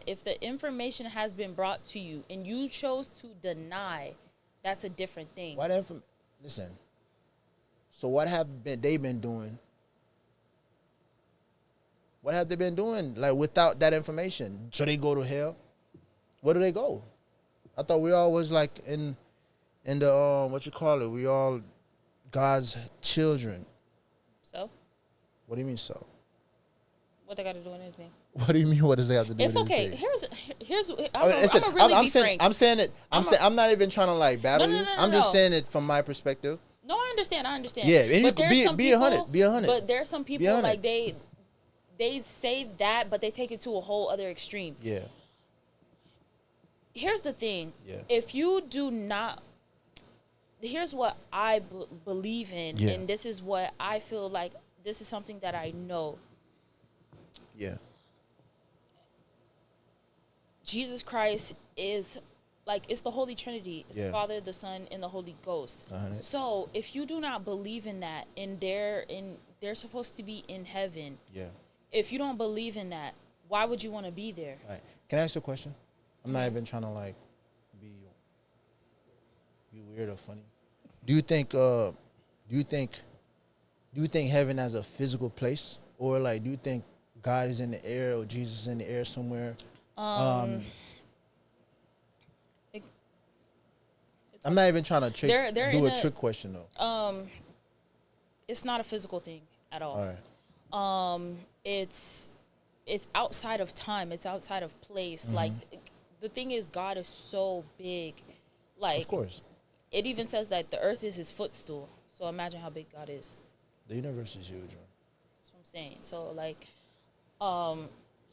If the information has been brought to you and you chose to deny, that's a different thing. Listen. So what have they been doing? What have they been doing? Like without that information, so they go to hell? Where do they go? I thought we all was like in the what you call it? We all God's children. So? What do you mean so? What they got to do with anything? What do you mean? What does that have to do with anything? Here's. I'm really be frank. I'm saying it. I'm not even trying to like battle you. I'm just saying it from my perspective. No, I understand. Yeah, and but you could be 100. Be 100. But there's some people like they say that, but they take it to a whole other extreme. Yeah. Here's the thing. Yeah. If you do not, here's what I believe in, and this is what I feel like. This is something that I know. Yeah. Jesus Christ is like, it's the Holy Trinity. It's the Father, the Son, and the Holy Ghost. So if you do not believe in that, and they're supposed to be in heaven. Yeah. If you don't believe in that, why would you want to be there? Right. Can I ask you a question? I'm not even trying to like be weird or funny. Do you think heaven has a physical place, or like do you think God is in the air or Jesus is in the air somewhere? I'm not even trying to do a trick question though. It's not a physical thing at all. All right. It's outside of time. It's outside of place. Like, the thing is, God is so big. Like, of course. It even says that the earth is his footstool. So imagine how big God is. The universe is huge, right? That's what I'm saying. So like,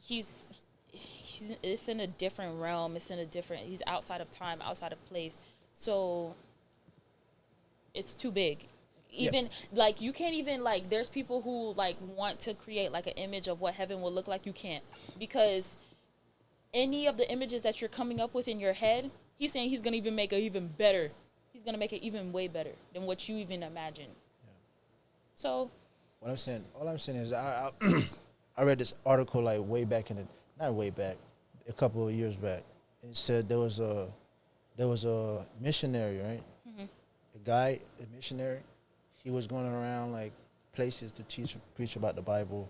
it's in a different realm. He's outside of time, outside of place. So it's too big. Even like, you can't even like, there's people who like want to create like an image of what heaven will look like. You can't, because any of the images that you're coming up with in your head, he's saying he's gonna even make it even better. He's gonna make it even way better than what you even imagine. Yeah. So all I'm saying is I read this article like way back not way back, a couple of years back. It said there was a missionary, right? A missionary. He was going around like places to preach about the Bible,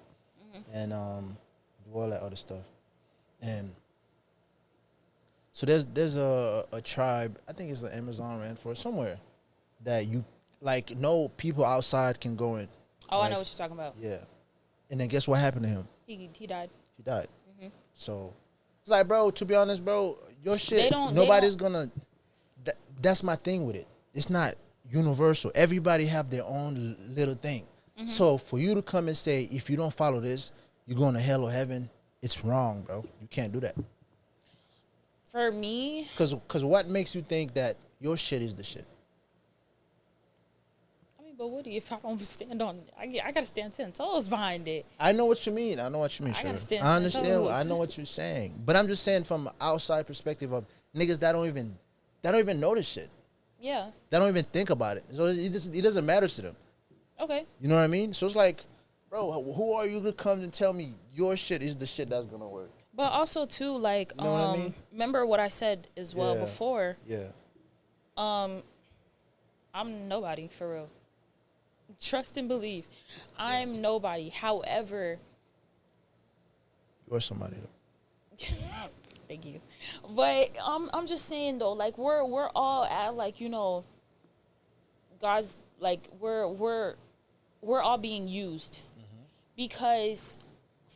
and do all that other stuff. And so there's a tribe, I think it's the Amazon rainforest somewhere, that you like no people outside can go in. Oh, like, I know what you're talking about. Yeah. And then guess what happened to him? He died. He died. So it's like, bro, to be honest, bro, your shit, They don't- nobody's gonna. That's my thing with it. It's not universal. Everybody have their own little thing. So for you to come and say, if you don't follow this, you're going to hell or heaven, it's wrong, bro. You can't do that. For me, Cause what makes you think that your shit is the shit? I mean, but Woody, if I don't stand on, I gotta stand 10 toes behind it. I know what you mean. I gotta Shirley. stand I 10 understand. toes. I know what you're saying. But I'm just saying from an outside perspective of niggas that don't even know this shit. Yeah. They don't even think about it. So it doesn't matter to them. Okay. You know what I mean? So it's like, bro, who are you to come and tell me your shit is the shit that's gonna work? But also too, like, You know what I mean? remember what I said as well Yeah. before. Yeah. I'm nobody for real. Trust and believe. I'm nobody. However, You're somebody though. thank you. But I'm just saying though, like we're all at like, you know, God's like we're all being used. Because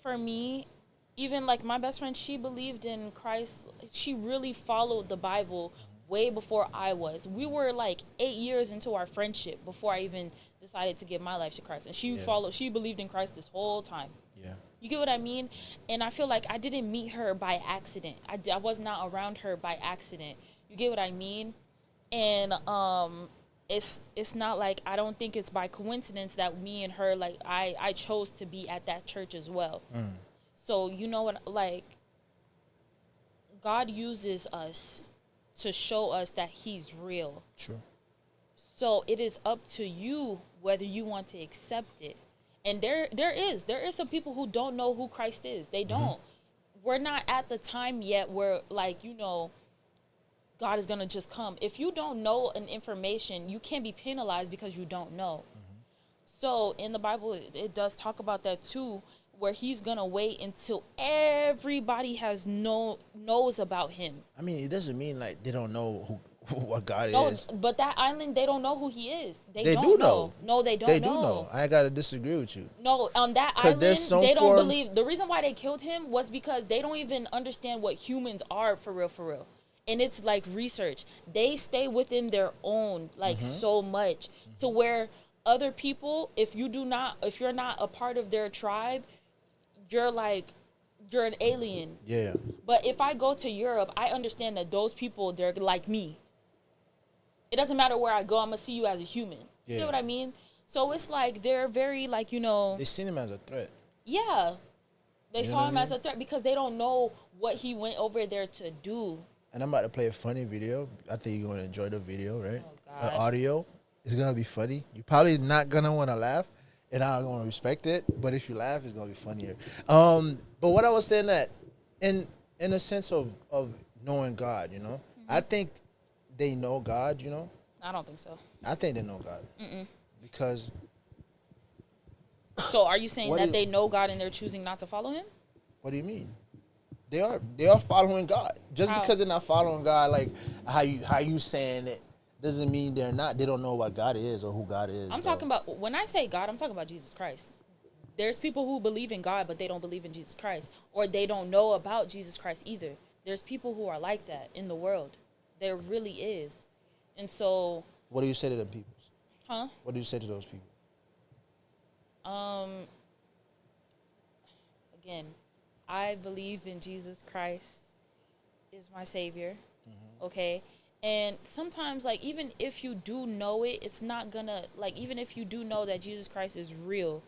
for me, even like my best friend, she believed in Christ. She really followed the Bible way before I was. We were like 8 years into our friendship before I even decided to give my life to Christ. And she believed in Christ this whole time. Yeah. You get what I mean? And I feel like I didn't meet her by accident. I was not around her by accident. You get what I mean? And it's not like, I don't think it's by coincidence that me and her, like, I chose to be at that church as well. So, you know what, like, God uses us to show us that he's real. True. So it is up to you whether you want to accept it. And there is some people who don't know who Christ is. They don't. We're not at the time yet where, like, you know, God is going to just come. If you don't know an information, you can't be penalized because you don't know. So in the Bible, it does talk about that too, where he's going to wait until everybody knows about him. I mean, it doesn't mean like they don't know what God is. But that island, they don't know who he is. They do don't know. No, they don't They know. do know. I got to disagree with you. No, on that island, don't they believe. The reason why they killed him was because they don't even understand what humans are for real. And it's like research. They stay within their own, like, so much to where other people, if you're not a part of their tribe, you're an alien. Yeah. But if I go to Europe, I understand that those people, they're like me. It doesn't matter where I go, I'm gonna see you as a human. Yeah. You know what I mean? So it's like they're very, like, you know. They seen him as a threat. Yeah. They You know saw what I him mean? as a threat because they don't know what he went over there to do. And I'm about to play a funny video. I think you're gonna enjoy the video, right? Oh, The gosh. audio is gonna be funny. You're probably not gonna want to laugh, and I'm gonna respect it. But if you laugh, it's gonna be funnier. But what I was saying that, in a sense of knowing God, you know, I think they know God. You know, I don't think so. I think they know God because So are you saying What that is- they know God and they're choosing not to follow him? what do you mean? They are following God. Just How? because they're not following God, like how you saying it, doesn't mean they don't know what God is or who God is. I'm talking about, when I say God, I'm talking about Jesus Christ. There's people who believe in God, but they don't believe in Jesus Christ. Or they don't know about Jesus Christ either. There's people who are like that in the world. There really is. And so, What do you say to them people? huh? What do you say to those people? Again, I believe in Jesus Christ is my savior. Okay? And sometimes, like, even if you do know it, it's not gonna, like, even if you do know that Jesus Christ is real,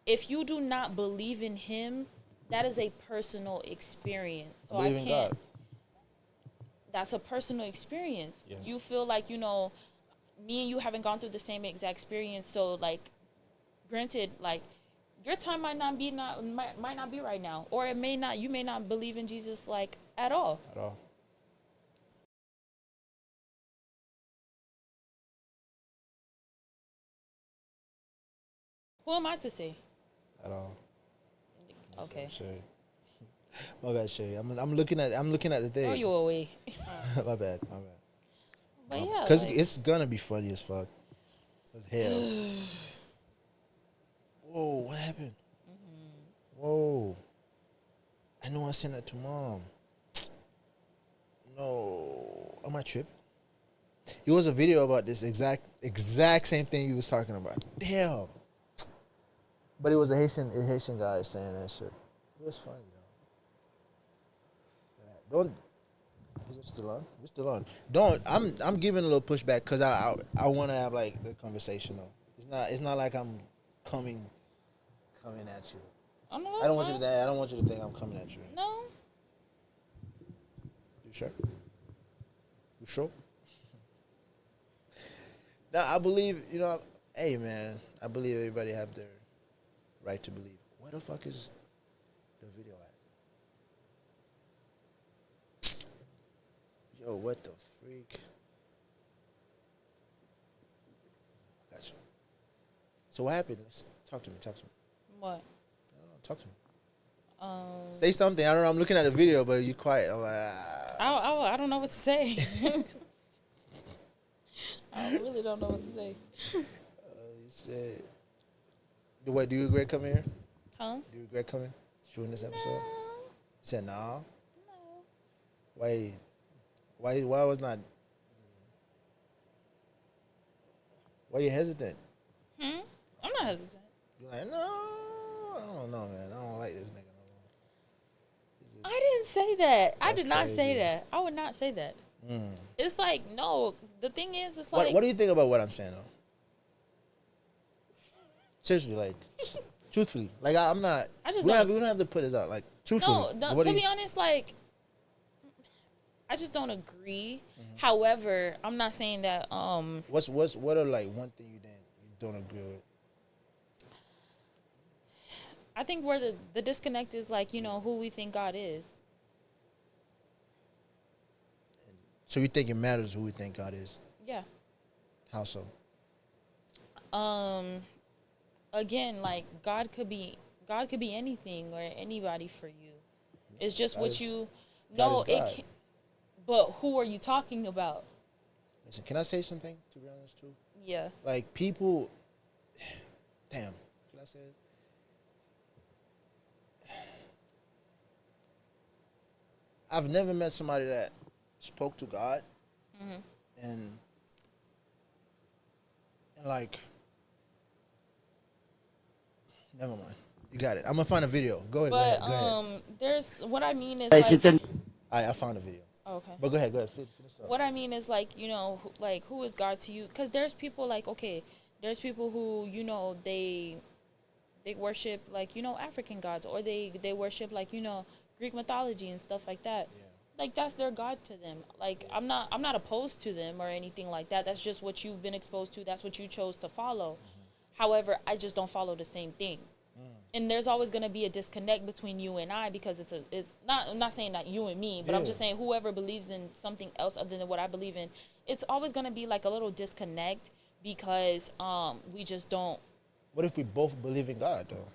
if you do not believe in him, that is a personal experience. So Believe I in can't. God. That's a personal experience. Yeah. You feel like, you know, me and you haven't gone through the same exact experience. So, like, granted, like, your time might not be right now, or it may not. You may not believe in Jesus, like, at all. At all. Who am I to say? At all. Okay. Shay. My bad, Shay. I'm looking at the thing. Throw you away. My bad. But yeah, Because like, it's gonna be funny as fuck. As hell. Whoa, what happened? Whoa. I know I sent that to mom. No, am I tripping? It was a video about this exact same thing you was talking about. Damn. But it was a Haitian guy saying that shit. It was funny though. Don't. Is it still on? It's still on. Don't. I'm giving a little pushback because I want to have like the conversation though. It's not like I'm coming at you. Oh, no, I don't want you to. I don't want you to think I'm coming at you. No. You sure? You sure? Now I believe Hey man, I believe everybody have their right to believe. Where the fuck is the video at? Yo, what the freak? I got you. So what happened? Talk to me. What? Talk to me. Say something. I don't know. I'm looking at the video, but you quiet. I'm like, I don't know what to say. I really don't know what to say. You said, what? Do you regret coming here? Huh? Do you regret coming shooting this episode? No. You said nah. No. Why was not? Why you hesitant? I'm not hesitant. You're like, no, I don't know, man. I don't like this nigga no more. I didn't say that. I did not crazy. say that. I would not say that. It's like, no. The thing is, it's like. What do you think about what I'm saying though? Seriously, like, truthfully, like I'm not. I just we don't. don't have to put this out. Like, truthfully. No, to be honest, like, I just don't agree. However, I'm not saying that. What are like one thing you don't agree with? I think where the disconnect is, like, who we think God is. So you think it matters who we think God is? Yeah. How so? Again, like, God could be anything or anybody for you. It's just what you. No, it can't. But who are you talking about? Listen, can I say something? To be honest, too. Yeah. Like people. Damn. Can I say this? I've never met somebody that spoke to God, and like, never mind. You got it. I'm gonna find a video. Go ahead. But go ahead. there's what I mean is like. I found a video. Okay. But go ahead. Finish up. What I mean is, like, like, who is God to you? Because there's people, like, okay, there's people who, they worship, like, African gods, or they worship, like, Greek mythology and stuff like that. Yeah. Like, that's their God to them. Like, I'm not opposed to them or anything like that. That's just what you've been exposed to. That's what you chose to follow. However, I just don't follow the same thing. And there's always going to be a disconnect between you and I, because I'm not saying that you and me, but I'm just saying whoever believes in something else other than what I believe in, it's always going to be like a little disconnect, because we just don't. What if we both believe in God though?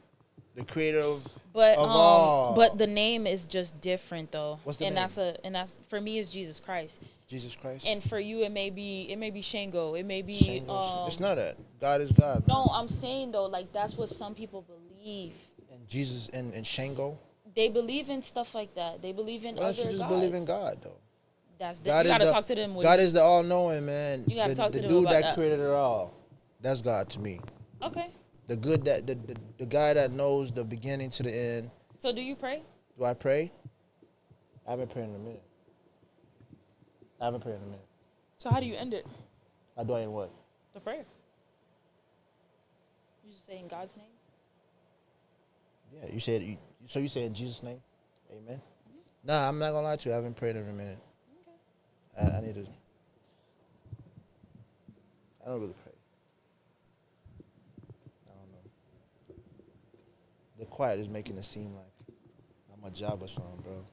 The creator of all. But the name is just different though. What's the name? And that's for me is Jesus Christ. Jesus Christ. And for you it may be Shango. It may be it's not that. God is God. No, man. I'm saying though, like, that's what some people believe. And Jesus and Shango? They believe in stuff like that. They believe in other gods. Why don't you just believe in God though? You gotta talk to them. God is the all-knowing, man. You gotta talk to them the dude about that created it all. That's God to me. Okay. The good that the guy that knows the beginning to the end. So do you pray? Do I pray? I haven't prayed in a minute. So how do you end it? How do I end what? The prayer. You just say in God's name? Yeah, you said. So you say in Jesus' name? Amen. Mm-hmm. Nah, I'm not gonna lie to you. I haven't prayed in a minute. Okay. I need to. I don't really pray. I don't know. The quiet is making it seem like I'm a job or something, bro.